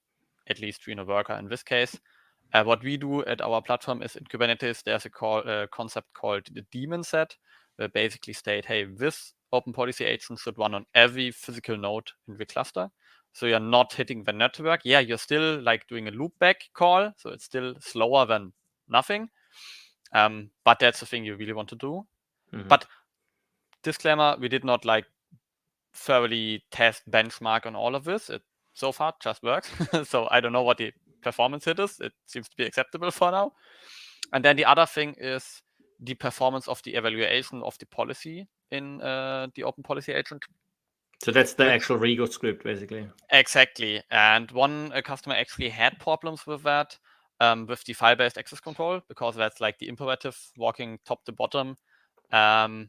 [SPEAKER 4] at least Trino worker in this case. What we do at our platform is in Kubernetes, there's a concept called the daemon set, where basically state, hey, this Open Policy Agent should run on every physical node in the cluster. So you're not hitting the network. Yeah, you're still like doing a loopback call, so it's still slower than nothing. But that's the thing you really want to do. Mm-hmm. But disclaimer, we did not like thoroughly test benchmark on all of this. It so far just works. So I don't know what the performance hit is. It seems to be acceptable for now. And then the other thing is the performance of the evaluation of the policy in the Open Policy Agent.
[SPEAKER 3] So that's the actual Rego script, basically.
[SPEAKER 4] Exactly. And one customer actually had problems with that, with the file-based access control, because that's like the imperative walking top to bottom. But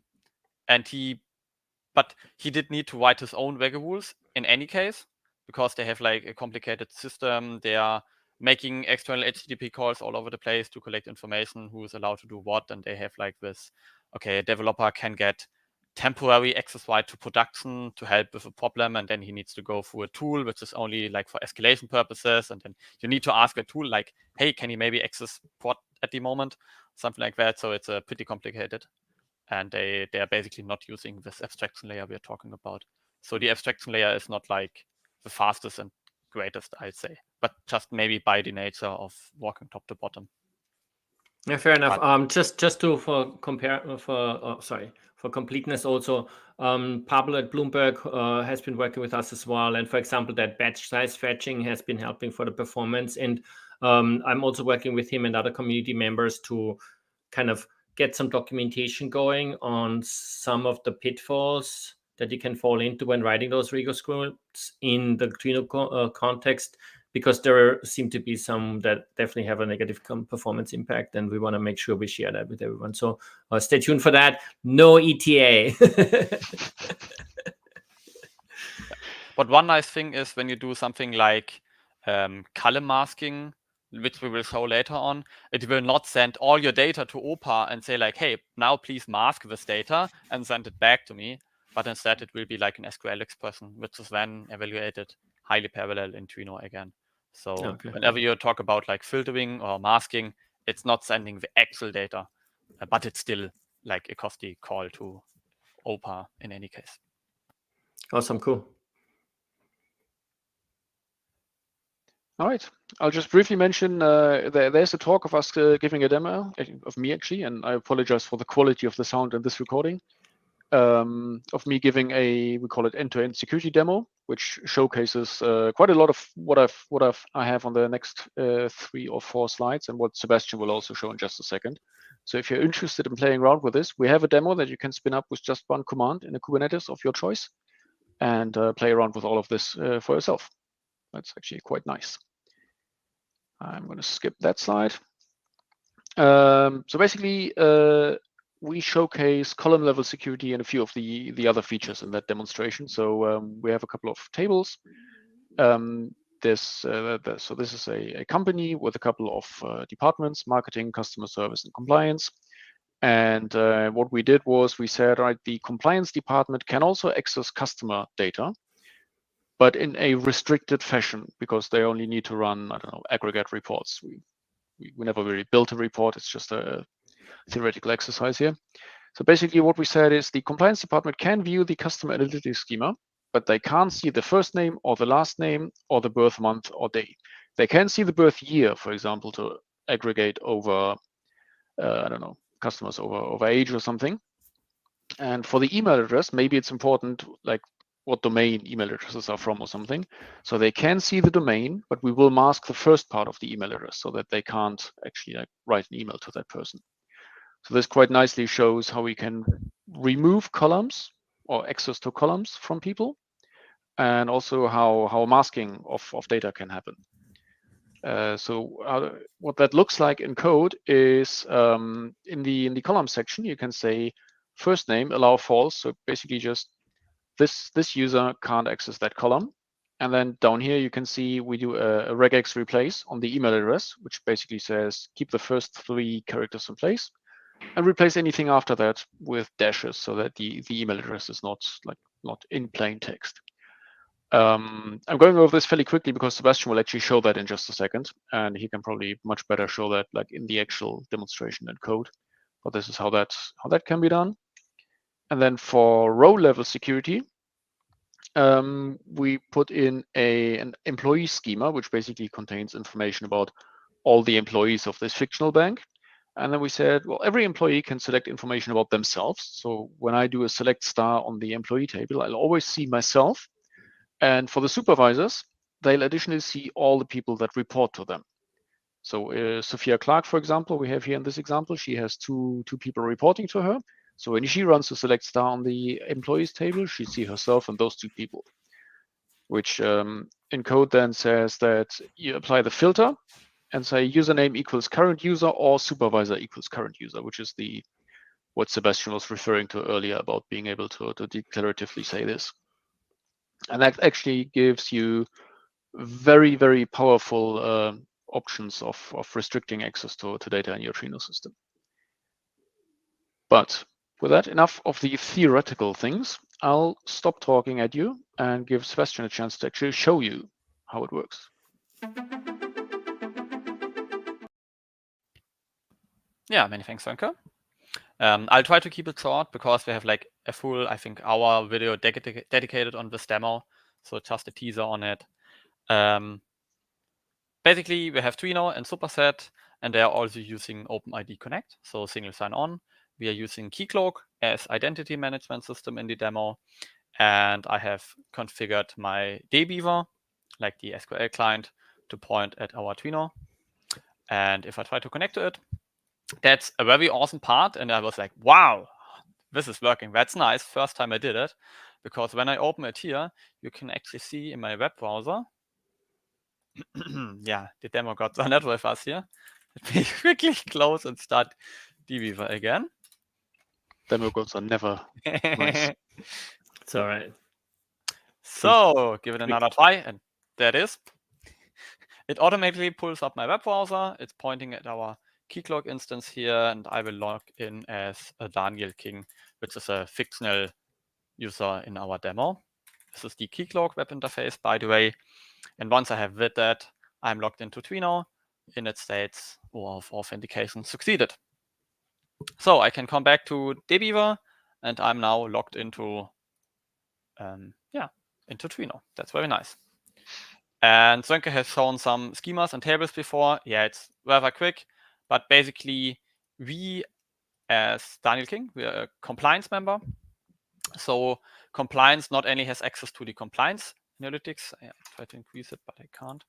[SPEAKER 4] he did need to write his own Rego rules in any case, because they have like a complicated system. They are making external HTTP calls all over the place to collect information, who is allowed to do what. And they have like this, okay, a developer can get temporary access right to production to help with a problem, and then he needs to go through a tool which is only like for escalation purposes, and then you need to ask a tool like, hey, can you maybe access prod at the moment, something like that. So it's pretty complicated, and they are basically not using this abstraction layer we're talking about. So the abstraction layer is not like the fastest and greatest, I'd say, but just maybe by the nature of walking top to bottom.
[SPEAKER 3] Yeah, fair enough. Just to for completeness also, Pablo at Bloomberg has been working with us as well, and for example, that batch size fetching has been helping for the performance. And I'm also working with him and other community members to kind of get some documentation going on some of the pitfalls that you can fall into when writing those Rego scripts in the Trino context, because there seem to be some that definitely have a negative performance impact, and we want to make sure we share that with everyone. So stay tuned for that. No ETA.
[SPEAKER 4] But one nice thing is when you do something like column masking, which we will show later on, it will not send all your data to OPA and say like, hey, now please mask this data and send it back to me. But instead it will be like an SQL expression, which is then evaluated highly parallel in Trino again. So whenever you talk about like filtering or masking, it's not sending the actual data, but it's still like a costly call to OPA in any case.
[SPEAKER 3] Awesome, cool.
[SPEAKER 5] All right. I'll just briefly mention there's a talk of us giving a demo of me actually, and I apologize for the quality of the sound in this recording. Of me giving we call it end-to-end security demo, which showcases quite a lot of what I have on the next 3 or 4 slides, and what Sebastian will also show in just a second. So if you're interested in playing around with this, we have a demo that you can spin up with just one command in a Kubernetes of your choice, and play around with all of this for yourself. That's actually quite nice. I'm going to skip that slide. So basically, we showcase column level security and a few of the other features in that demonstration. So we have a couple of tables. So this is a company with a couple of departments: marketing, customer service, and compliance. And what we did was we said, right, the compliance department can also access customer data, but in a restricted fashion, because they only need to run, I don't know, aggregate reports. We never really built a report. It's just a theoretical exercise here. So basically what we said is the compliance department can view the customer analytics schema, but they can't see the first name or the last name or the birth month or day. They can see the birth year, for example, to aggregate over, I don't know, customers over age or something. And for the email address, maybe it's important, like what domain email addresses are from or something. So they can see the domain, but we will mask the first part of the email address so that they can't actually write an email to that person. So this quite nicely shows how we can remove columns or access to columns from people, and also how masking of data can happen. So what that looks like in code is in the column section, you can say first name allow false. So basically just this user can't access that column. And then down here, you can see we do a regex replace on the email address, which basically says keep the first 3 characters in place and replace anything after that with dashes so that the email address is not in plain text. I'm going over this fairly quickly because Sebastian will actually show that in just a second, and he can probably much better show that like in the actual demonstration and code. But this is how that can be done. And then for row level security, we put in an employee schema, which basically contains information about all the employees of this fictional bank. And then we said, well, every employee can select information about themselves. So when I do a select star on the employee table, I'll always see myself. And for the supervisors, they'll additionally see all the people that report to them. So Sophia Clark, for example, we have here in this example, she has two people reporting to her. So when she runs a select star on the employees table, she sees herself and those 2 people, which in code then says that you apply the filter and say username equals current user or supervisor equals current user, which is what Sebastian was referring to earlier about being able to declaratively say this. And that actually gives you very, very powerful options of restricting access to data in your Trino system. But with that, enough of the theoretical things. I'll stop talking at you and give Sebastian a chance to actually show you how it works.
[SPEAKER 4] Yeah, many thanks, Sönke. I'll try to keep it short because we have like a full, I think, hour video dedicated on this demo. So just a teaser on it. Basically, we have Trino and Superset, and they are also using OpenID Connect, so single sign-on. We are using Keycloak as identity management system in the demo, and I have configured my dbeaver, like the SQL client, to point at our Trino. And if I try to connect to it, that's a very awesome part. And I was like, wow, this is working. That's nice. First time I did it, because when I open it here, you can actually see in my web browser. Yeah, the demo got done that with us here. Let me quickly close and start dbeaver again.
[SPEAKER 5] Demo goals are never nice.
[SPEAKER 3] It's all right.
[SPEAKER 4] So give it another try, and there it is. It automatically pulls up my web browser. It's pointing at our Keycloak instance here, and I will log in as a Daniel King, which is a fictional user in our demo. This is the Keycloak web interface, by the way. And once I have did that, I'm logged into Trino, and it states OAuth authentication succeeded. So I can come back to dbeaver, and I'm now logged into into Trino. That's very nice. And Sönke has shown some schemas and tables before. Yeah, it's rather quick, but basically we as Daniel King, we are a compliance member. So compliance not only has access to the compliance analytics, I try to increase it, but I can't,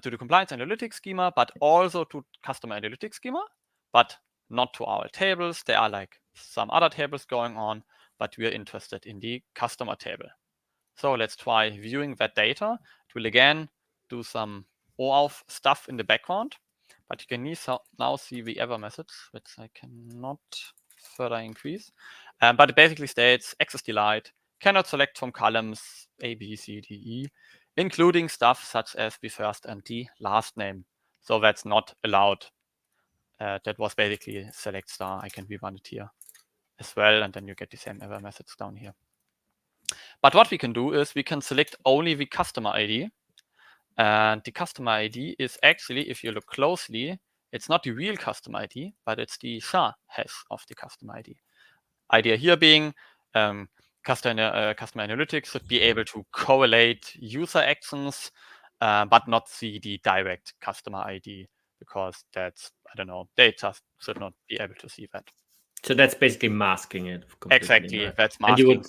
[SPEAKER 4] to the compliance analytics schema, but also to customer analytics schema, but not to our tables. There are like some other tables going on, but we are interested in the customer table. So let's try viewing that data. It will again do some OAuth stuff in the background, but you can now see the error message, which I cannot further increase. But it basically states access denied, cannot select from columns A, B, C, D, E, including stuff such as the first and the last name. So that's not allowed. That was basically select star. I can rerun it here as well, and then you get the same error message down here. But what we can do is we can select only the customer ID. And the customer ID is actually, if you look closely, it's not the real customer ID, but it's the SHA hash of the customer ID. Idea here being customer analytics should be able to correlate user actions, but not see the direct customer ID, because that's, I don't know, they just should not be able to see that.
[SPEAKER 3] So that's basically masking it.
[SPEAKER 4] Exactly,
[SPEAKER 3] right?
[SPEAKER 4] that's masking.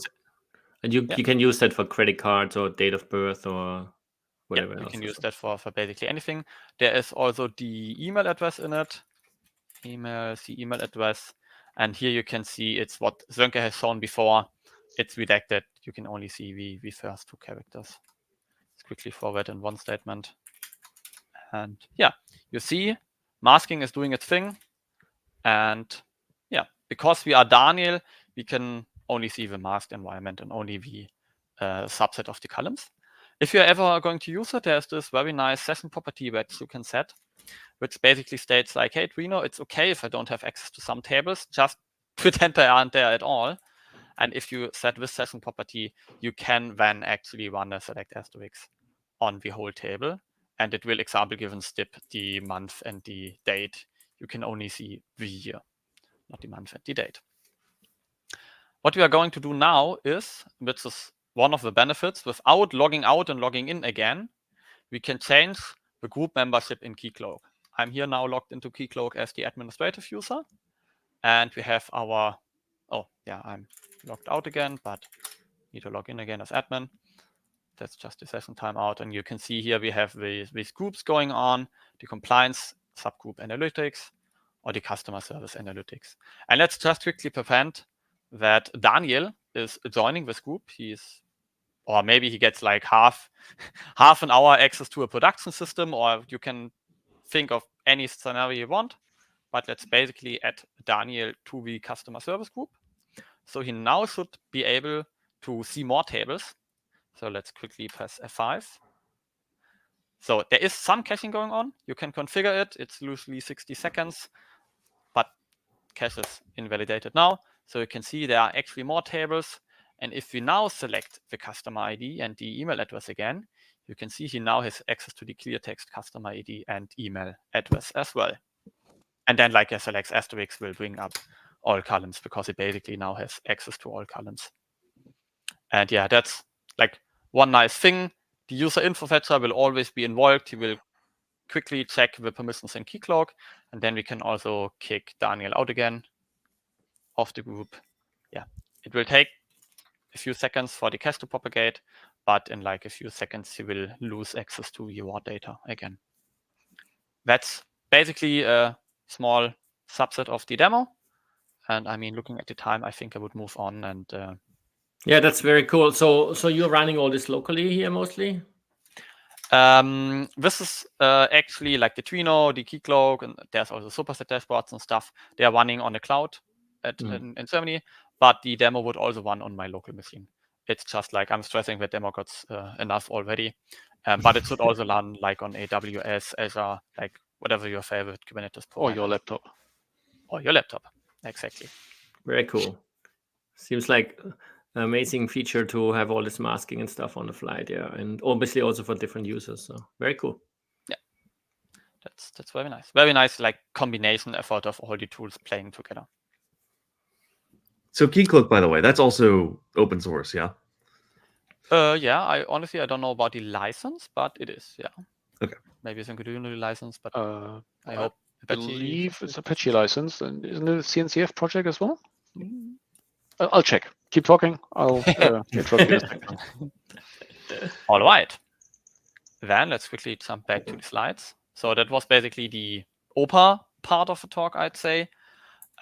[SPEAKER 3] And you can use that for credit cards or date of birth or whatever
[SPEAKER 4] you
[SPEAKER 3] else.
[SPEAKER 4] can use that for basically anything. There is also the email address in it. The email address. And here you can see it's what Sönke has shown before. It's redacted. You can only see the first two characters. Let's quickly forward in one statement. And yeah, you see masking is doing its thing. And yeah, because we are Daniel, we can only see the masked environment and only the subset of the columns. If you're ever going to use it, there's this very nice session property that you can set, which basically states like, hey, Trino, it's okay if I don't have access to some tables, just pretend they aren't there at all. And if you set this session property, you can then actually run a select asterisk on the whole table. And it will, example given, stip the month and the date. You can only see the year, not the month and the date. What we are going to do now is, which is one of the benefits, without logging out and logging in again, we can change the group membership in Keycloak. I'm here now logged into Keycloak as the administrative user. And we have our, I'm logged out again, but need to log in again as admin. That's just the session timeout. And you can see here we have these groups going on, the compliance subgroup analytics or the customer service analytics. And let's just quickly pretend that Daniel is joining this group. Or maybe he gets like half an hour access to a production system, or you can think of any scenario you want. But let's basically add Daniel to the customer service group. So he now should be able to see more tables. So let's quickly press F5. So there is some caching going on. You can configure it. It's usually 60 seconds, but cache is invalidated now. So you can see there are actually more tables. And if we now select the customer ID and the email address again, you can see he now has access to the clear text customer ID and email address as well. And then like a select asterisk will bring up all columns, because it basically now has access to all columns. And yeah, that's like one nice thing. The user info fetcher will always be involved. He will quickly check the permissions in Keycloak, and then we can also kick Daniel out again of the group. Yeah, it will take a few seconds for the cache to propagate, but in like a few seconds, you will lose access to your data again. That's basically a small subset of the demo. And I mean, looking at the time, I think I would move on. And
[SPEAKER 3] yeah, that's very cool. So you're running all this locally here mostly?
[SPEAKER 4] This is actually like the Trino, the Keycloak, and there's also Superset dashboards and stuff. They are running on the cloud in Germany, but the demo would also run on my local machine. It's just like I'm stressing that demo got enough already, but it should also run like on AWS, Azure, like whatever your favorite Kubernetes provider.
[SPEAKER 5] Or your laptop.
[SPEAKER 4] Or your laptop, exactly.
[SPEAKER 3] Very cool. Seems like an amazing feature to have all this masking and stuff on the flight, yeah, and obviously also for different users. So very cool.
[SPEAKER 4] Yeah, that's very nice. Very nice, like combination effort of all the tools playing together.
[SPEAKER 2] So Keycloak, by the way, that's also open source, yeah?
[SPEAKER 4] Yeah, I honestly don't know about the license, but it is, yeah.
[SPEAKER 2] Okay.
[SPEAKER 4] Maybe Sönke, do you know the license? But I
[SPEAKER 5] I
[SPEAKER 4] hope
[SPEAKER 5] believe it's Apache license, and isn't it a CNCF project as well? I'll check. Keep talking. I'll interrupt you in a second.
[SPEAKER 4] All right. Then let's quickly jump back to the slides. So that was basically the OPA part of the talk, I'd say.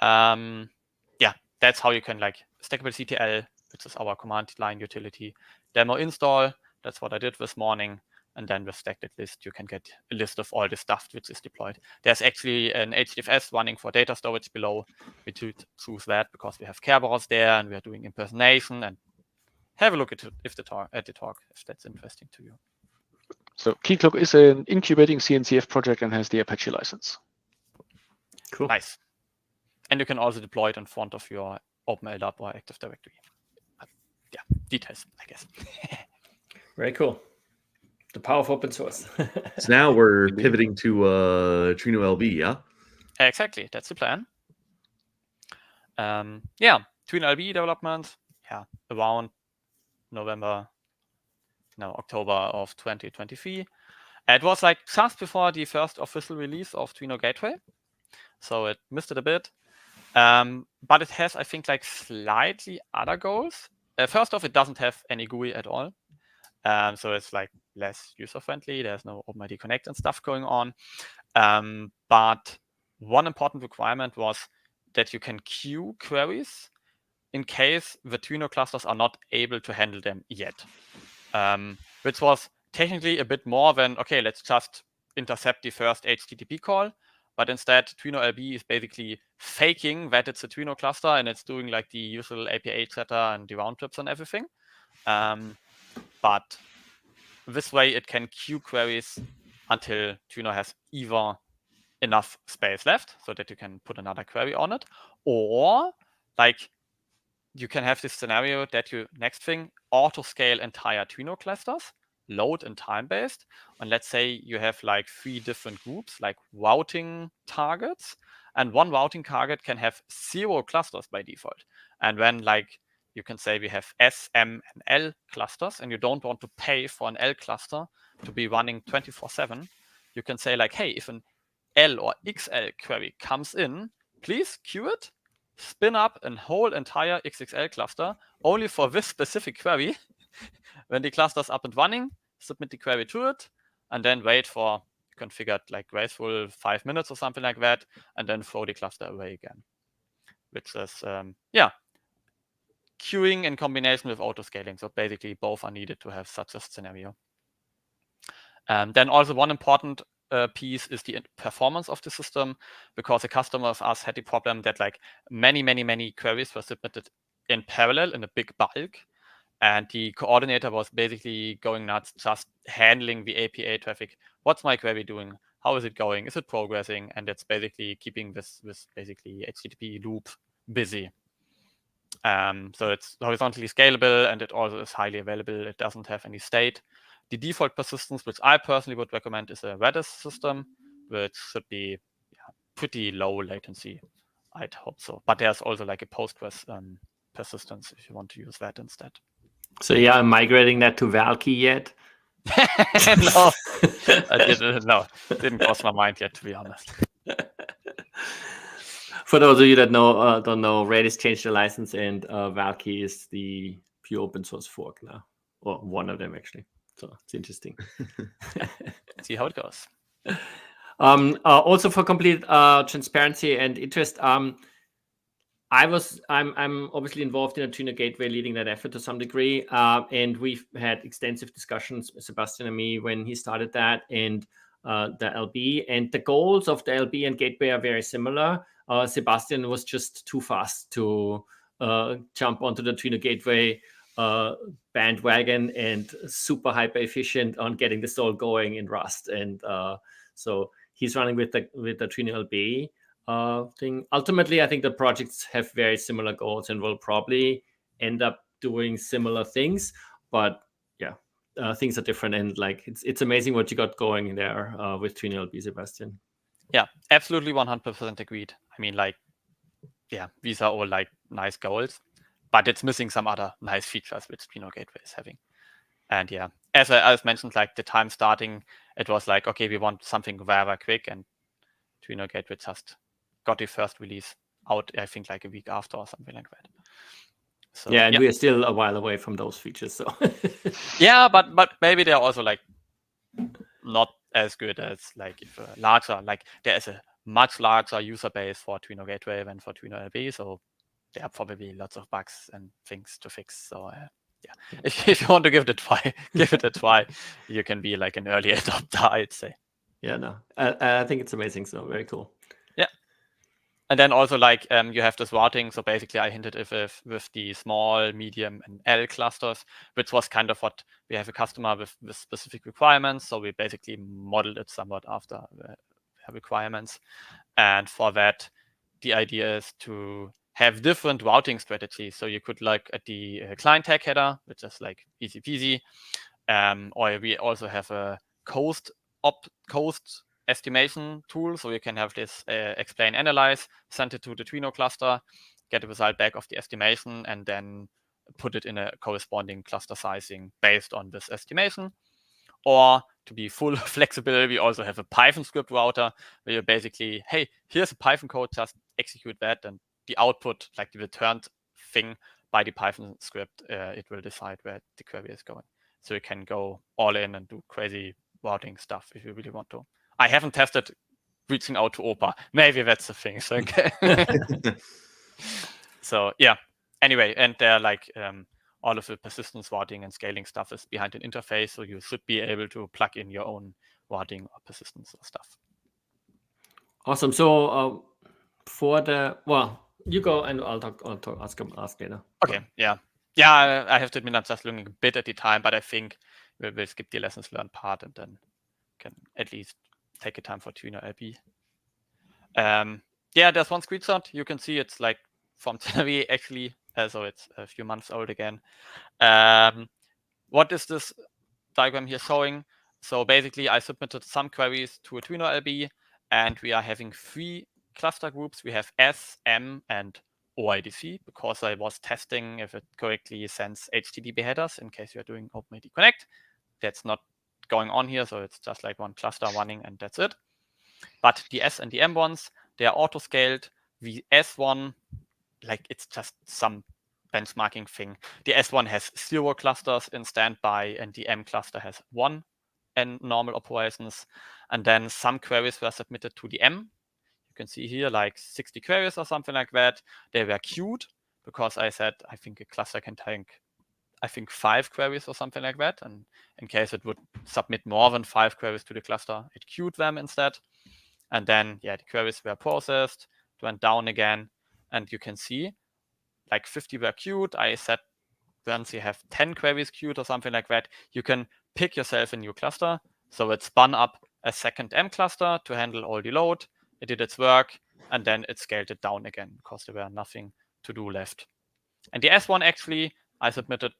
[SPEAKER 4] Yeah, that's how you can like Stackable CTL, which is our command line utility, demo install. That's what I did this morning. And then with stacked list, you can get a list of all the stuff which is deployed. There's actually an HDFS running for data storage below. We should choose that because we have Kerberos there and we are doing impersonation. And have a look at the talk, if that's interesting to you.
[SPEAKER 5] So Keycloak is an incubating CNCF project and has the Apache license.
[SPEAKER 3] Cool.
[SPEAKER 4] Nice. And you can also deploy it in front of your OpenLDAP or Active Directory. But yeah, details, I guess.
[SPEAKER 3] Very cool. The power of open source.
[SPEAKER 2] So now we're pivoting to trino-lb, yeah?
[SPEAKER 4] Exactly, that's the plan. Yeah, trino-lb development, yeah, around October of 2023. It was like just before the first official release of Trino Gateway, so it missed it a bit. But it has, I think, like slightly other goals. First off, it doesn't have any GUI at all. So it's like less user-friendly. There's no OpenID Connect and stuff going on. But one important requirement was that you can queue queries in case the Trino clusters are not able to handle them yet. Which was technically a bit more than, okay, let's just intercept the first HTTP call. But instead, trino-lb is basically faking that it's a Trino cluster and it's doing like the usual API setter and the round trips and everything. But this way, it can queue queries until Trino has either enough space left so that you can put another query on it, or like you can have this scenario that you, next thing, auto-scale entire Trino clusters, load and time-based. And let's say you have like 3 different groups, like routing targets, and one routing target can have 0 clusters by default. And when like you can say we have S, M, and L clusters, and you don't want to pay for an L cluster to be running 24/7, you can say like, hey, if an L or XL query comes in, please queue it, spin up a whole entire XXL cluster only for this specific query. When the cluster is up and running, submit the query to it, and then wait for configured like graceful 5 minutes or something like that, and then throw the cluster away again. Which is, yeah, queuing in combination with auto-scaling. So basically both are needed to have such a scenario. Then also one important piece is the performance of the system, because a customer of us had the problem that like many queries were submitted in parallel in a big bulk. And the coordinator was basically going nuts, just handling the API traffic. What's my query doing? How is it going? Is it progressing? And it's basically keeping this basically HTTP loop busy. So it's horizontally scalable, and it also is highly available. It doesn't have any state. The default persistence, which I personally would recommend, is a Redis system, which should be pretty low latency. I'd hope so. But there's also like a Postgres persistence if you want to use that instead.
[SPEAKER 3] So yeah, migrating that to Valkey yet?
[SPEAKER 4] No, I didn't. No, didn't cross my mind yet, to be honest.
[SPEAKER 3] For those of you that don't know, Redis changed the license, and Valky is the pure open source fork now, or one of them actually. So it's interesting.
[SPEAKER 4] See how it goes.
[SPEAKER 3] Also, for complete transparency and interest, I'm obviously involved in a Trino Gateway, leading that effort to some degree, and we've had extensive discussions, Sebastian and me, when he started that, and the LB, and the goals of the LB and Gateway are very similar. Sebastian was just too fast to jump onto the Trino Gateway bandwagon and super hyper efficient on getting this all going in Rust, and so he's running with the trino-lb thing. Ultimately, I think the projects have very similar goals and will probably end up doing similar things, but yeah, things are different, and like it's amazing what you got going there with trino-lb, Sebastian.
[SPEAKER 4] Yeah, absolutely 100% agreed. I mean, like, yeah, these are all like nice goals, but it's missing some other nice features which Trino Gateway is having. And yeah, as I mentioned, like the time starting, it was like, okay, we want something very quick, and Trino Gateway just got the first release out, I think, like a week after or something like that. So,
[SPEAKER 3] yeah, and we are still a while away from those features. So
[SPEAKER 4] yeah, but maybe they're also like not as good as like if larger, like there is a much larger user base for Trino Gateway than for trino-lb, so there are probably lots of bugs and things to fix. So yeah, if you want to give it a try, you can be like an early adopter, I'd say.
[SPEAKER 3] Yeah, no, I think it's amazing. So very cool.
[SPEAKER 4] Yeah. And then also like you have this routing. So basically I hinted with the small, medium, and L clusters, which was kind of what we have a customer with specific requirements. So we basically modeled it somewhat after the requirements. And for that, the idea is to have different routing strategies. So you could look at the client tag header, which is like easy peasy. Or we also have a coast estimation tool, so you can have this explain analyze, send it to the Trino cluster, get a result back of the estimation, and then put it in a corresponding cluster sizing based on this estimation. Or to be full flexible, we also have a Python script router where you basically, hey, here's a Python code, just execute that, and the output, like the returned thing by the Python script, it will decide where the query is going. So you can go all in and do crazy routing stuff if you really want to. I haven't tested reaching out to OPA. Maybe that's the thing. So, okay. So yeah. Anyway, and they're like all of the persistence routing and scaling stuff is behind an interface, so you should be able to plug in your own routing or persistence or stuff.
[SPEAKER 3] Awesome. So for the you go and I'll ask later.
[SPEAKER 4] Okay. Yeah. Yeah. I have to admit I'm just looking a bit at the time, but I think we'll skip the lessons learned part and then can at least take a time for trino-lb. Yeah, there's one screenshot. You can see it's like from January actually, so it's a few months old again. What is this diagram here showing? So basically, I submitted some queries to a trino-lb, and we are having 3 cluster groups. We have S, M, and OIDC, because I was testing if it correctly sends HTTP headers in case you're doing OpenID Connect. That's not going on here, so it's just like one cluster running and that's it. But the S and the M ones, they are auto-scaled. The S one, like it's just some benchmarking thing. The S one has 0 clusters in standby, and the M cluster has 1 in normal operations. And then some queries were submitted to the M. You can see here like 60 queries or something like that. They were queued because I said I think a cluster can take 5 queries or something like that. And in case it would submit more than 5 queries to the cluster, it queued them instead. And then, yeah, the queries were processed, went down again. And you can see like 50 were queued. I said once you have 10 queries queued or something like that, you can pick yourself a new cluster. So it spun up a second M cluster to handle all the load. It did its work, and then it scaled it down again because there were nothing to do left. And the S1 actually, I submitted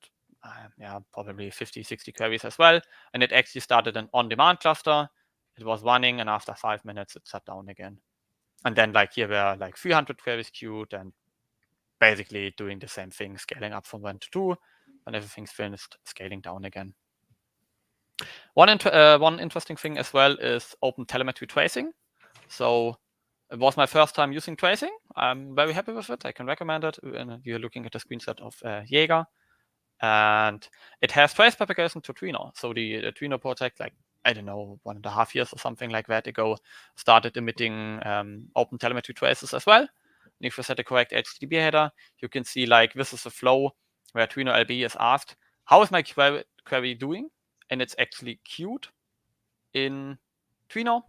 [SPEAKER 4] probably 50, 60 queries as well. And it actually started an on-demand cluster. It was running, and after 5 minutes, it shut down again. And then like here were like 300 queries queued and basically doing the same thing, scaling up from 1 to 2. When everything's finished, scaling down again. One interesting thing as well is open telemetry tracing. So it was my first time using tracing. I'm very happy with it. I can recommend it. And you're looking at a screenshot of Jaeger. And it has trace propagation to Trino. So the Trino project, like, I don't know, 1.5 years or something like that ago, started emitting open telemetry traces as well. And if you set the correct HTTP header, you can see like this is a flow where trino-lb is asked, how is my query doing? And it's actually queued in Trino,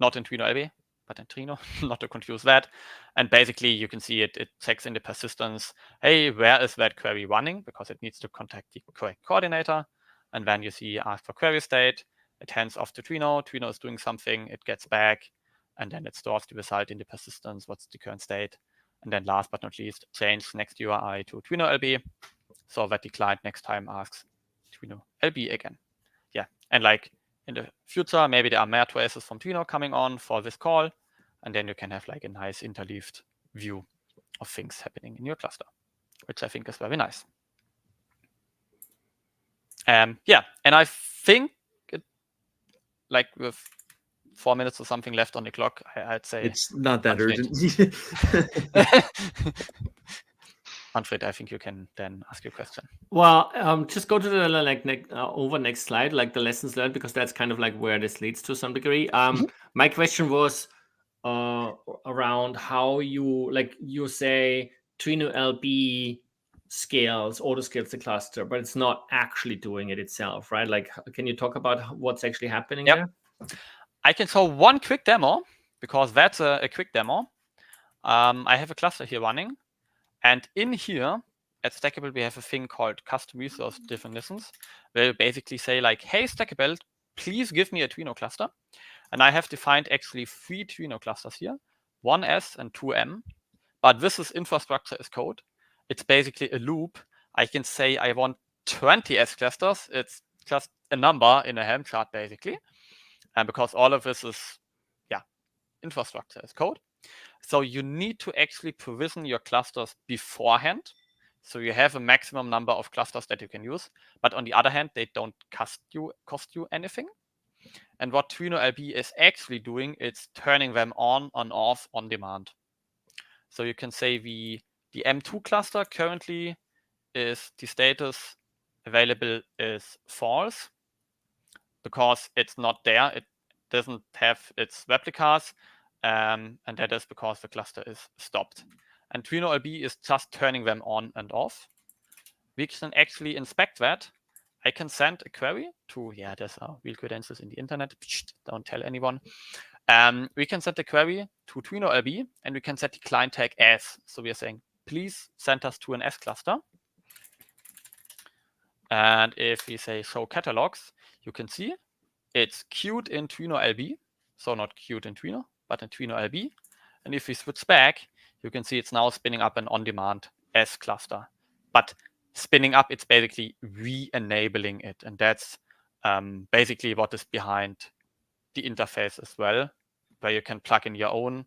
[SPEAKER 4] not in trino-lb, but in Trino, not to confuse that. And basically you can see it checks in the persistence, hey, where is that query running? Because it needs to contact the correct coordinator. And then you see ask for query state, it hands off to Trino, Trino is doing something, it gets back, and then it stores the result in the persistence, what's the current state. And then last but not least, change next URI to trino-lb, so that the client next time asks trino-lb again. Yeah, and like in the future, maybe there are more traces from Trino coming on for this call, and then you can have like a nice interleaved view of things happening in your cluster, which I think is very nice. Yeah, and I think like with 4 minutes or something left on the clock, I'd say
[SPEAKER 2] it's not that urgent.
[SPEAKER 4] Manfred, I think you can then ask your question.
[SPEAKER 3] Well, just go to the next slide, like the lessons learned, because that's kind of like where this leads to some degree. My question was around how you say trino-lb scales, auto scales the cluster, but it's not actually doing it itself, right? Like, can you talk about what's actually happening there?
[SPEAKER 4] I can show one quick demo, because that's a quick demo. I have a cluster here running. And in here, at Stackable, we have a thing called custom resource definitions, where you basically say like, hey, Stackable, please give me a Trino cluster. And I have defined actually 3 Trino clusters here, 1S and 2M. But this is infrastructure as code. It's basically a loop. I can say I want 20 S clusters. It's just a number in a Helm chart, basically. And because all of this is, infrastructure as code. So you need to actually provision your clusters beforehand. So you have a maximum number of clusters that you can use. But on the other hand, they don't cost you anything. And what trino-lb is actually doing, it's turning them on and off on demand. So you can say the M2 cluster currently is the status available is false because it's not there. It doesn't have its replicas. And that is because the cluster is stopped. And trino-lb is just turning them on and off. We can actually inspect that. I can send a query to, there's real credentials in the internet. Don't tell anyone. We can send a query to trino-lb, and we can set the client tag as. So we are saying, please send us to an S cluster. And if we say show catalogs, you can see it's queued in trino-lb. So not queued in Trino, but in trino-lb. And if we switch back, you can see it's now spinning up an on-demand S cluster. But spinning up, it's basically re-enabling it. And that's basically what is behind the interface as well, where you can plug in your own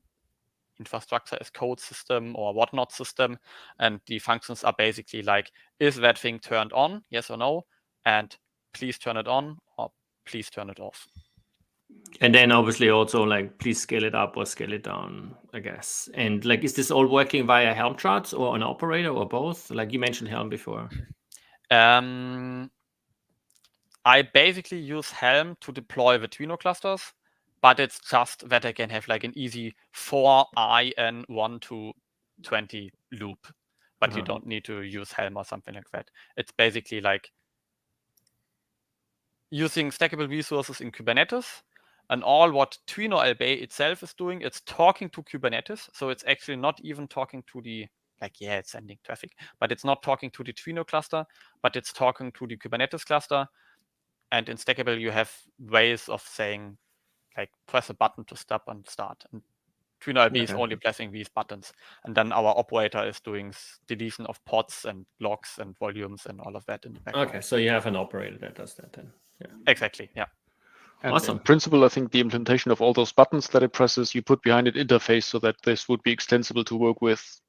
[SPEAKER 4] infrastructure as code system or whatnot system. And the functions are basically like, is that thing turned on? Yes or no? And please turn it on or please turn it off.
[SPEAKER 3] And then obviously also like, please scale it up or scale it down, I guess. And like, is this all working via Helm charts or an operator or both? Like you mentioned Helm before.
[SPEAKER 4] I basically use Helm to deploy the Trino clusters, but it's just that I can have like an easy for I and 1 to 20 loop, but you don't need to use Helm or something like that. It's basically like using stackable resources in Kubernetes. And all what trino-lb itself is doing, it's talking to Kubernetes. So it's actually not even talking to the, it's sending traffic, but it's not talking to the Trino cluster, but it's talking to the Kubernetes cluster. And in Stackable, you have ways of saying, like, press a button to stop and start. And trino-lb is only pressing these buttons. And then our operator is doing deletion of pods and logs and volumes and all of that in the background.
[SPEAKER 3] Okay, so you have an operator that does that then. Yeah.
[SPEAKER 4] Exactly, yeah.
[SPEAKER 5] And
[SPEAKER 3] awesome.
[SPEAKER 5] In principle, I think the implementation of all those buttons that it presses, you put behind it interface so that this would be extensible to work with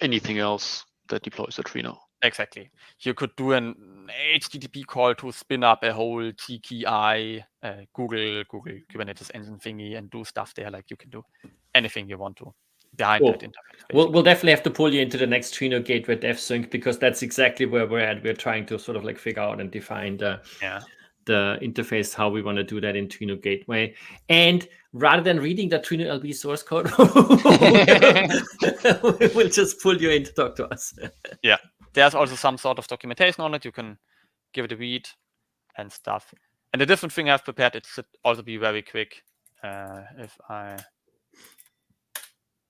[SPEAKER 5] anything else that deploys a Trino.
[SPEAKER 4] Exactly. You could do an HTTP call to spin up a whole GKI, Google Kubernetes engine thingy and do stuff there. Like you can do anything you want to behind that interface.
[SPEAKER 3] We'll definitely have to pull you into the next Trino Gateway Dev Sync, because that's exactly where we're at. We're trying to sort of like figure out and define the interface, how we want to do that in Trino Gateway. And rather than reading the trino-lb source code, we'll just pull you in to talk to us.
[SPEAKER 4] Yeah. There's also some sort of documentation on it. You can give it a read and stuff. And the different thing I've prepared, it should also be very quick if I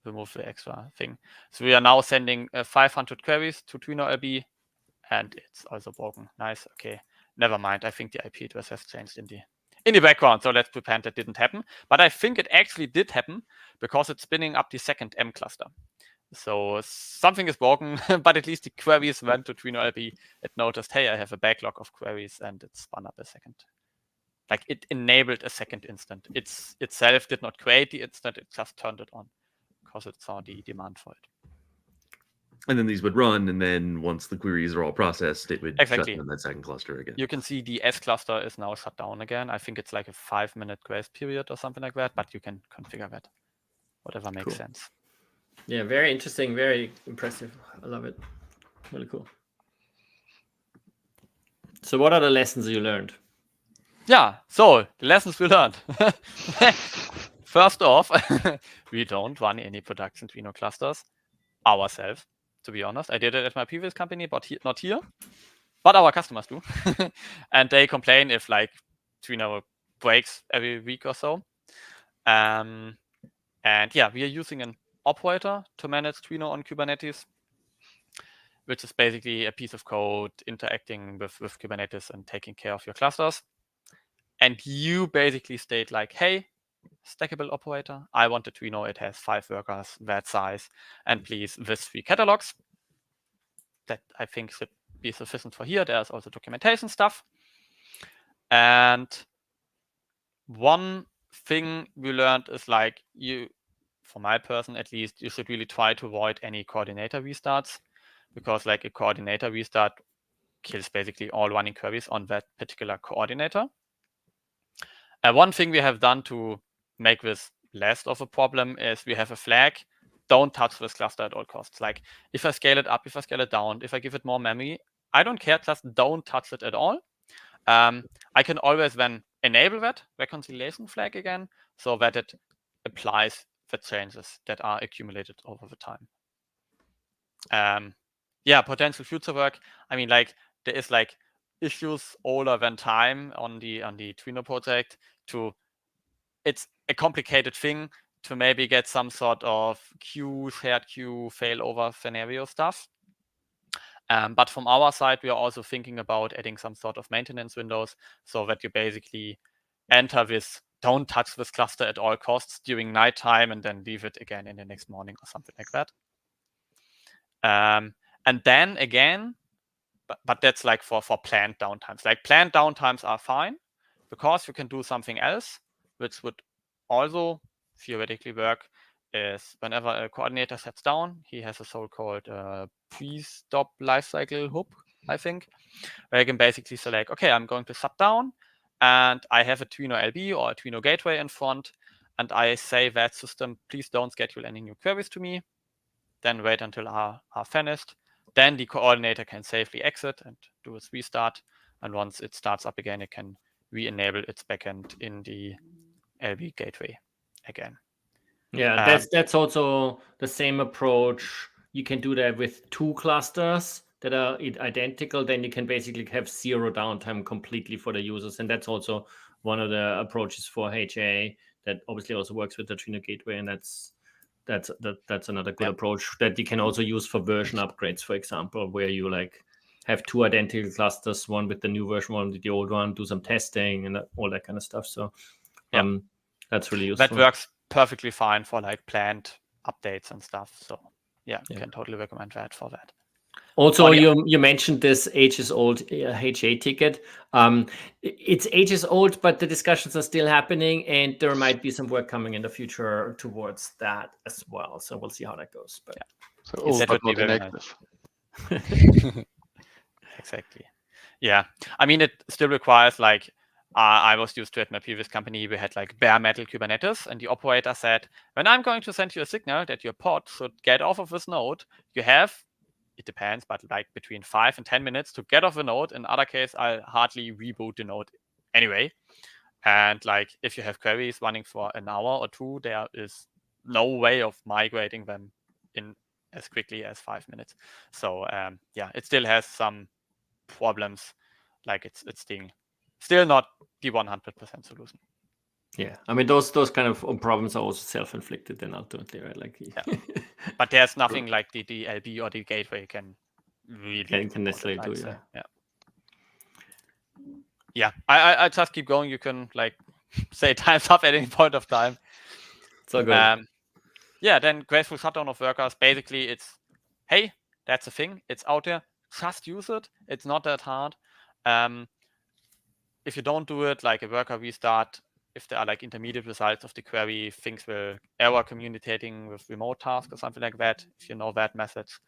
[SPEAKER 4] remove the extra thing. So we are now sending 500 queries to trino-lb, and it's also broken. Nice. Okay. Never mind. I think the IP address has changed in the background. So let's pretend that didn't happen. But I think it actually did happen because it's spinning up the second M cluster. So something is broken, but at least the queries went to trino-lb. It noticed, hey, I have a backlog of queries, and it spun up a second. Like it enabled a second instant. Itself did not create the instant. It just turned it on because it saw the demand for it.
[SPEAKER 2] And then these would run, and then once the queries are all processed, it would shut down that second cluster again.
[SPEAKER 4] You can see the S cluster is now shut down again. I think it's like a 5-minute grace period or something like that, but you can configure that. Whatever makes sense.
[SPEAKER 3] Yeah, very interesting, very impressive. I love it. Really cool. So what are the lessons you learned?
[SPEAKER 4] Yeah, so the lessons we learned. First off, we don't run any production Trino clusters ourselves, to be honest. I did it at my previous company, but not here. But our customers do. And they complain if like Trino breaks every week or so. And yeah, we are using an operator to manage Trino on Kubernetes, which is basically a piece of code interacting with Kubernetes and taking care of your clusters. And you basically state like, hey, Stackable operator, I want a Trino. It has 5 workers, that size, and please this 3 catalogs. That I think should be sufficient for here. There's also documentation stuff. And one thing we learned is like for my person at least, you should really try to avoid any coordinator restarts, because like a coordinator restart kills basically all running queries on that particular coordinator. And one thing we have done to make this less of a problem is we have a flag, don't touch this cluster at all costs. Like if I scale it up, if I scale it down, if I give it more memory, I don't care, just don't touch it at all. I can always then enable that reconciliation flag again so that it applies the changes that are accumulated over the time. Yeah, potential future work. I mean, like there is like issues older than time on the Trino project. It's a complicated thing to maybe get some sort of shared queue failover scenario stuff. But from our side, we are also thinking about adding some sort of maintenance windows so that you basically enter this, don't touch this cluster at all costs during nighttime and then leave it again in the next morning or something like that. And then again, but that's like for planned downtimes. Like planned downtimes are fine because you can do something else, which would also theoretically work, is whenever a coordinator sets down, he has a so-called pre-stop lifecycle hook, I think, where you can basically select, okay, I'm going to shut down, and I have a trino-lb or a Trino gateway in front, and I say that system, please don't schedule any new queries to me, then wait until are finished. Then the coordinator can safely exit and do its restart, and once it starts up again, it can re-enable its backend in the LB gateway again.
[SPEAKER 3] Yeah, that's also the same approach. You can do that with 2 clusters that are identical. Then you can basically have 0 downtime completely for the users, and that's also one of the approaches for HA that obviously also works with the Trino gateway, and that's another good approach that you can also use for version upgrades, for example, where you like have 2 identical clusters, one with the new version, one with the old one, do some testing and all that kind of stuff. So that's really useful.
[SPEAKER 4] That works perfectly fine for like planned updates and stuff. So yeah, can totally recommend that for that.
[SPEAKER 3] Also, you mentioned this ages-old HA ticket. It's ages-old, but the discussions are still happening, and there might be some work coming in the future towards that as well. So we'll see how that goes. But
[SPEAKER 5] so old but not inactive.
[SPEAKER 4] Exactly. Yeah. I mean, it still requires like, I was used to at my previous company, we had like bare metal Kubernetes, and the operator said, when I'm going to send you a signal that your pod should get off of this node, you have, it depends, but like between 5 and 10 minutes to get off the node. In other case, I'll hardly reboot the node anyway. And like, if you have queries running for an hour or two, there is no way of migrating them in as quickly as 5 minutes. So yeah, it still has some problems. Like it's still not the 100% solution.
[SPEAKER 3] Yeah, I mean those kind of problems are also self-inflicted then ultimately, right? Like,
[SPEAKER 4] yeah. But there's nothing like the LB or the gateway can really
[SPEAKER 3] can necessarily do.
[SPEAKER 4] Yeah. Yeah, I just keep going. You can like say time's up at any point of time.
[SPEAKER 3] So good.
[SPEAKER 4] Yeah, then graceful shutdown of workers. Basically, it's, hey, that's a thing. It's out there. Just use it. It's not that hard. If you don't do it, like a worker restart, if there are like intermediate results of the query, things will error communicating with remote tasks or something like that. If you know that message,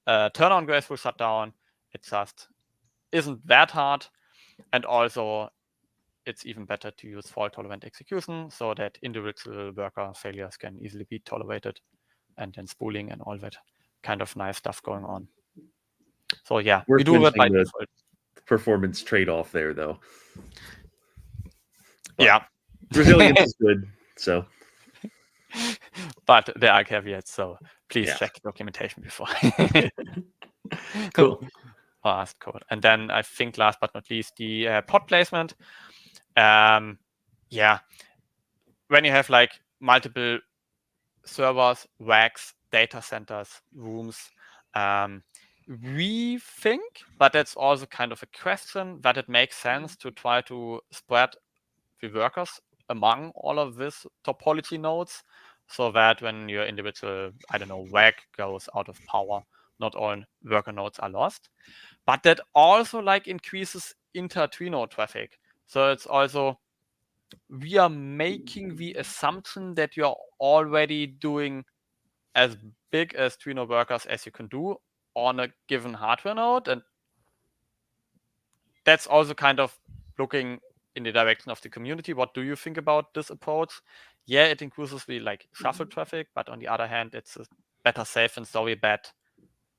[SPEAKER 4] turn on graceful shutdown. It just isn't that hard. And also, it's even better to use fault-tolerant execution so that individual worker failures can easily be tolerated, and then spooling and all that kind of nice stuff going on. So yeah, we do it by default.
[SPEAKER 2] Performance trade-off there, though.
[SPEAKER 4] But yeah,
[SPEAKER 2] resilience is good. So,
[SPEAKER 4] but there are caveats. So please check documentation before.
[SPEAKER 3] Cool.
[SPEAKER 4] Or ask code. And then I think last but not least, the pod placement. Yeah, when you have like multiple servers, racks, data centers, rooms, we think, but that's also kind of a question, that it makes sense to try to spread the workers among all of these topology nodes, so that when your individual, I don't know, rack goes out of power, not all worker nodes are lost. But that also like increases inter-Trino traffic. So it's also, we are making the assumption that you're already doing as big as Trino workers as you can do on a given hardware node. And that's also kind of looking in the direction of the community. What do you think about this approach? Yeah, it increases the like shuffle traffic, but on the other hand, it's a better safe and sorry bet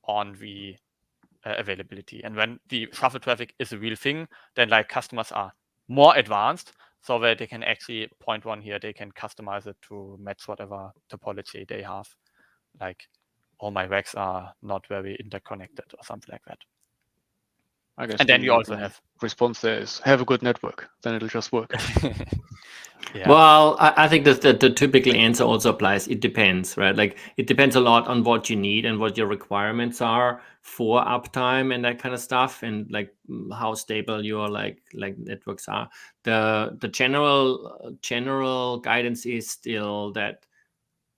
[SPEAKER 4] on the availability. And when the shuffle traffic is a real thing, then like customers are more advanced, so that they can actually, point one here, they can customize it to match whatever topology they have. Like, all my racks are not very interconnected or something like that.
[SPEAKER 5] I guess.
[SPEAKER 4] And then you also have
[SPEAKER 5] response there is have a good network, then it'll just work.
[SPEAKER 3] Yeah. Well, I think that the typical answer also applies. It depends, right? Like it depends a lot on what you need and what your requirements are for uptime and that kind of stuff, and like how stable your like networks are. The general guidance is still that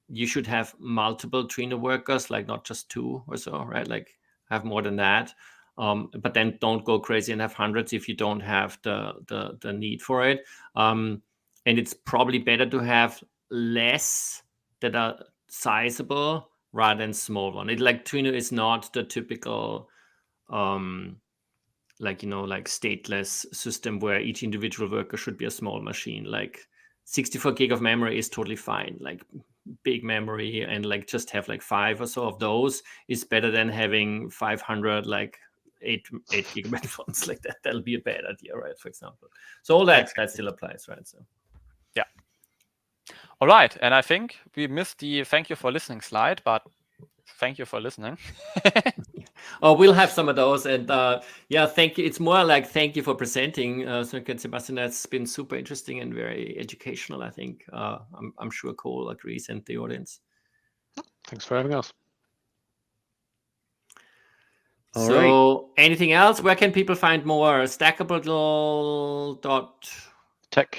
[SPEAKER 3] you should have multiple Trino workers, like not just 2 or so, right? Like have more than that. But then don't go crazy and have hundreds if you don't have the need for it. And it's probably better to have less that are sizable rather than small one. It like Trino is not the typical like stateless system where each individual worker should be a small machine. Like 64 gig of memory is totally fine. Like big memory, and like just have like 5 or so of those is better than having 500 like 8 gigabyte phones like that. That'll be a bad idea, right? For example. So all that still applies, right? So
[SPEAKER 4] yeah. All right, and I think we missed the thank you for listening slide, but thank you for listening.
[SPEAKER 3] Oh, we'll have some of those, and yeah, thank you. It's more like thank you for presenting, Sönke and Sebastian. That's been super interesting and very educational. I think I'm sure Cole agrees, and the audience.
[SPEAKER 5] Thanks for having us.
[SPEAKER 3] So, anything else? Where can people find more? Stackable.tech.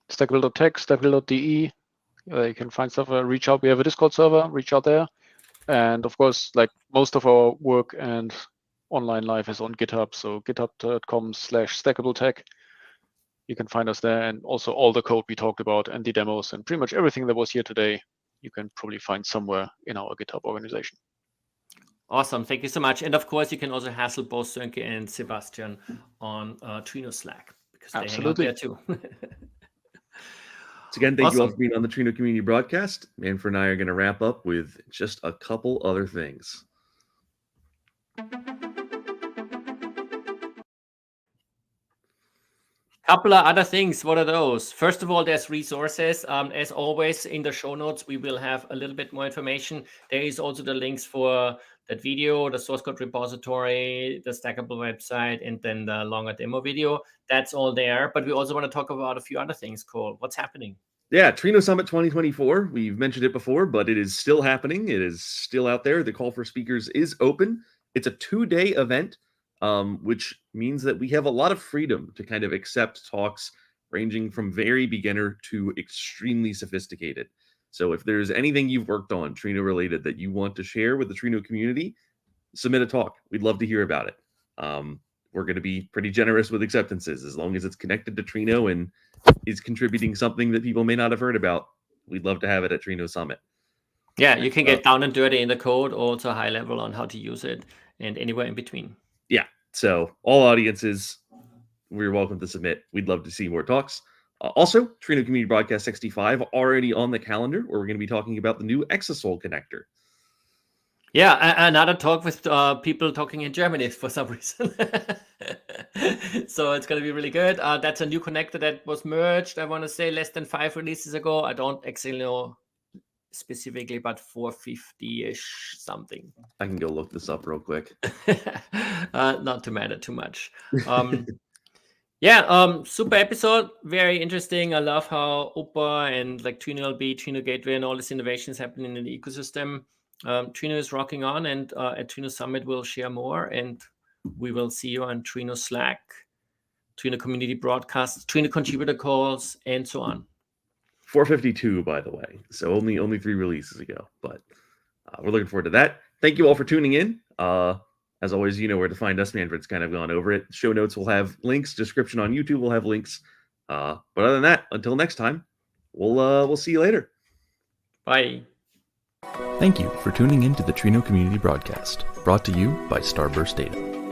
[SPEAKER 5] Stackable.tech, stackable.de. You can find stuff. Reach out. We have a Discord server. Reach out there. And of course, like most of our work and online life is on GitHub. So github.com/stackabletech. You can find us there, and also all the code we talked about and the demos and pretty much everything that was here today, you can probably find somewhere in our GitHub organization.
[SPEAKER 3] Awesome. Thank you so much. And of course, you can also hassle both Sönke and Sebastian on Trino Slack because they hang out there too.
[SPEAKER 2] So again, thank you all
[SPEAKER 3] Awesome.
[SPEAKER 2] for being on the Trino Community Broadcast. Manfred and I are going to wrap up with just a couple other things.
[SPEAKER 3] Couple of other things. What are those? First of all, there's resources. As always, in the show notes, we will have a little bit more information. There is also the links for that video, the source code repository, the Stackable website, and then the longer demo video. That's all there. But we also want to talk about a few other things, Cole. What's happening?
[SPEAKER 2] Yeah, Trino Summit 2024. We've mentioned it before, but it is still happening. It is still out there. The call for speakers is open. It's a 2-day event, which means that we have a lot of freedom to kind of accept talks ranging from very beginner to extremely sophisticated. So if there's anything you've worked on Trino related that you want to share with the Trino community, submit a talk. We'd love to hear about it. We're going to be pretty generous with acceptances as long as it's connected to Trino and is contributing something that people may not have heard about. We'd love to have it at Trino Summit.
[SPEAKER 3] Yeah, you can get down and dirty in the code, or to a high level on how to use it, and anywhere in between.
[SPEAKER 2] Yeah, so all audiences, we're welcome to submit. We'd love to see more talks. Also, Trino Community Broadcast 65 already on the calendar, where we're going to be talking about the new Exasol connector.
[SPEAKER 3] Yeah, another talk with people talking in Germany for some reason. So it's going to be really good. That's a new connector that was merged, I want to say, less than 5 releases ago. I don't actually know specifically, but 450-ish something.
[SPEAKER 2] I can go look this up real quick.
[SPEAKER 3] Not to matter too much. Yeah, super episode. Very interesting. I love how OPA and like trino-lb, Trino Gateway, and all these innovations happening in the ecosystem. Trino is rocking on, and at Trino Summit we'll share more, and we will see you on Trino Slack, Trino Community Broadcasts, Trino Contributor Calls, and so on.
[SPEAKER 2] 452, by the way. So only 3 releases ago, but we're looking forward to that. Thank you all for tuning in. As always, you know where to find us. Manfred's kind of gone over it. Show notes will have links. Description on YouTube will have links. But other than that, until next time, we'll see you later.
[SPEAKER 3] Bye.
[SPEAKER 1] Thank you for tuning in to the Trino Community Broadcast, brought to you by Starburst Data.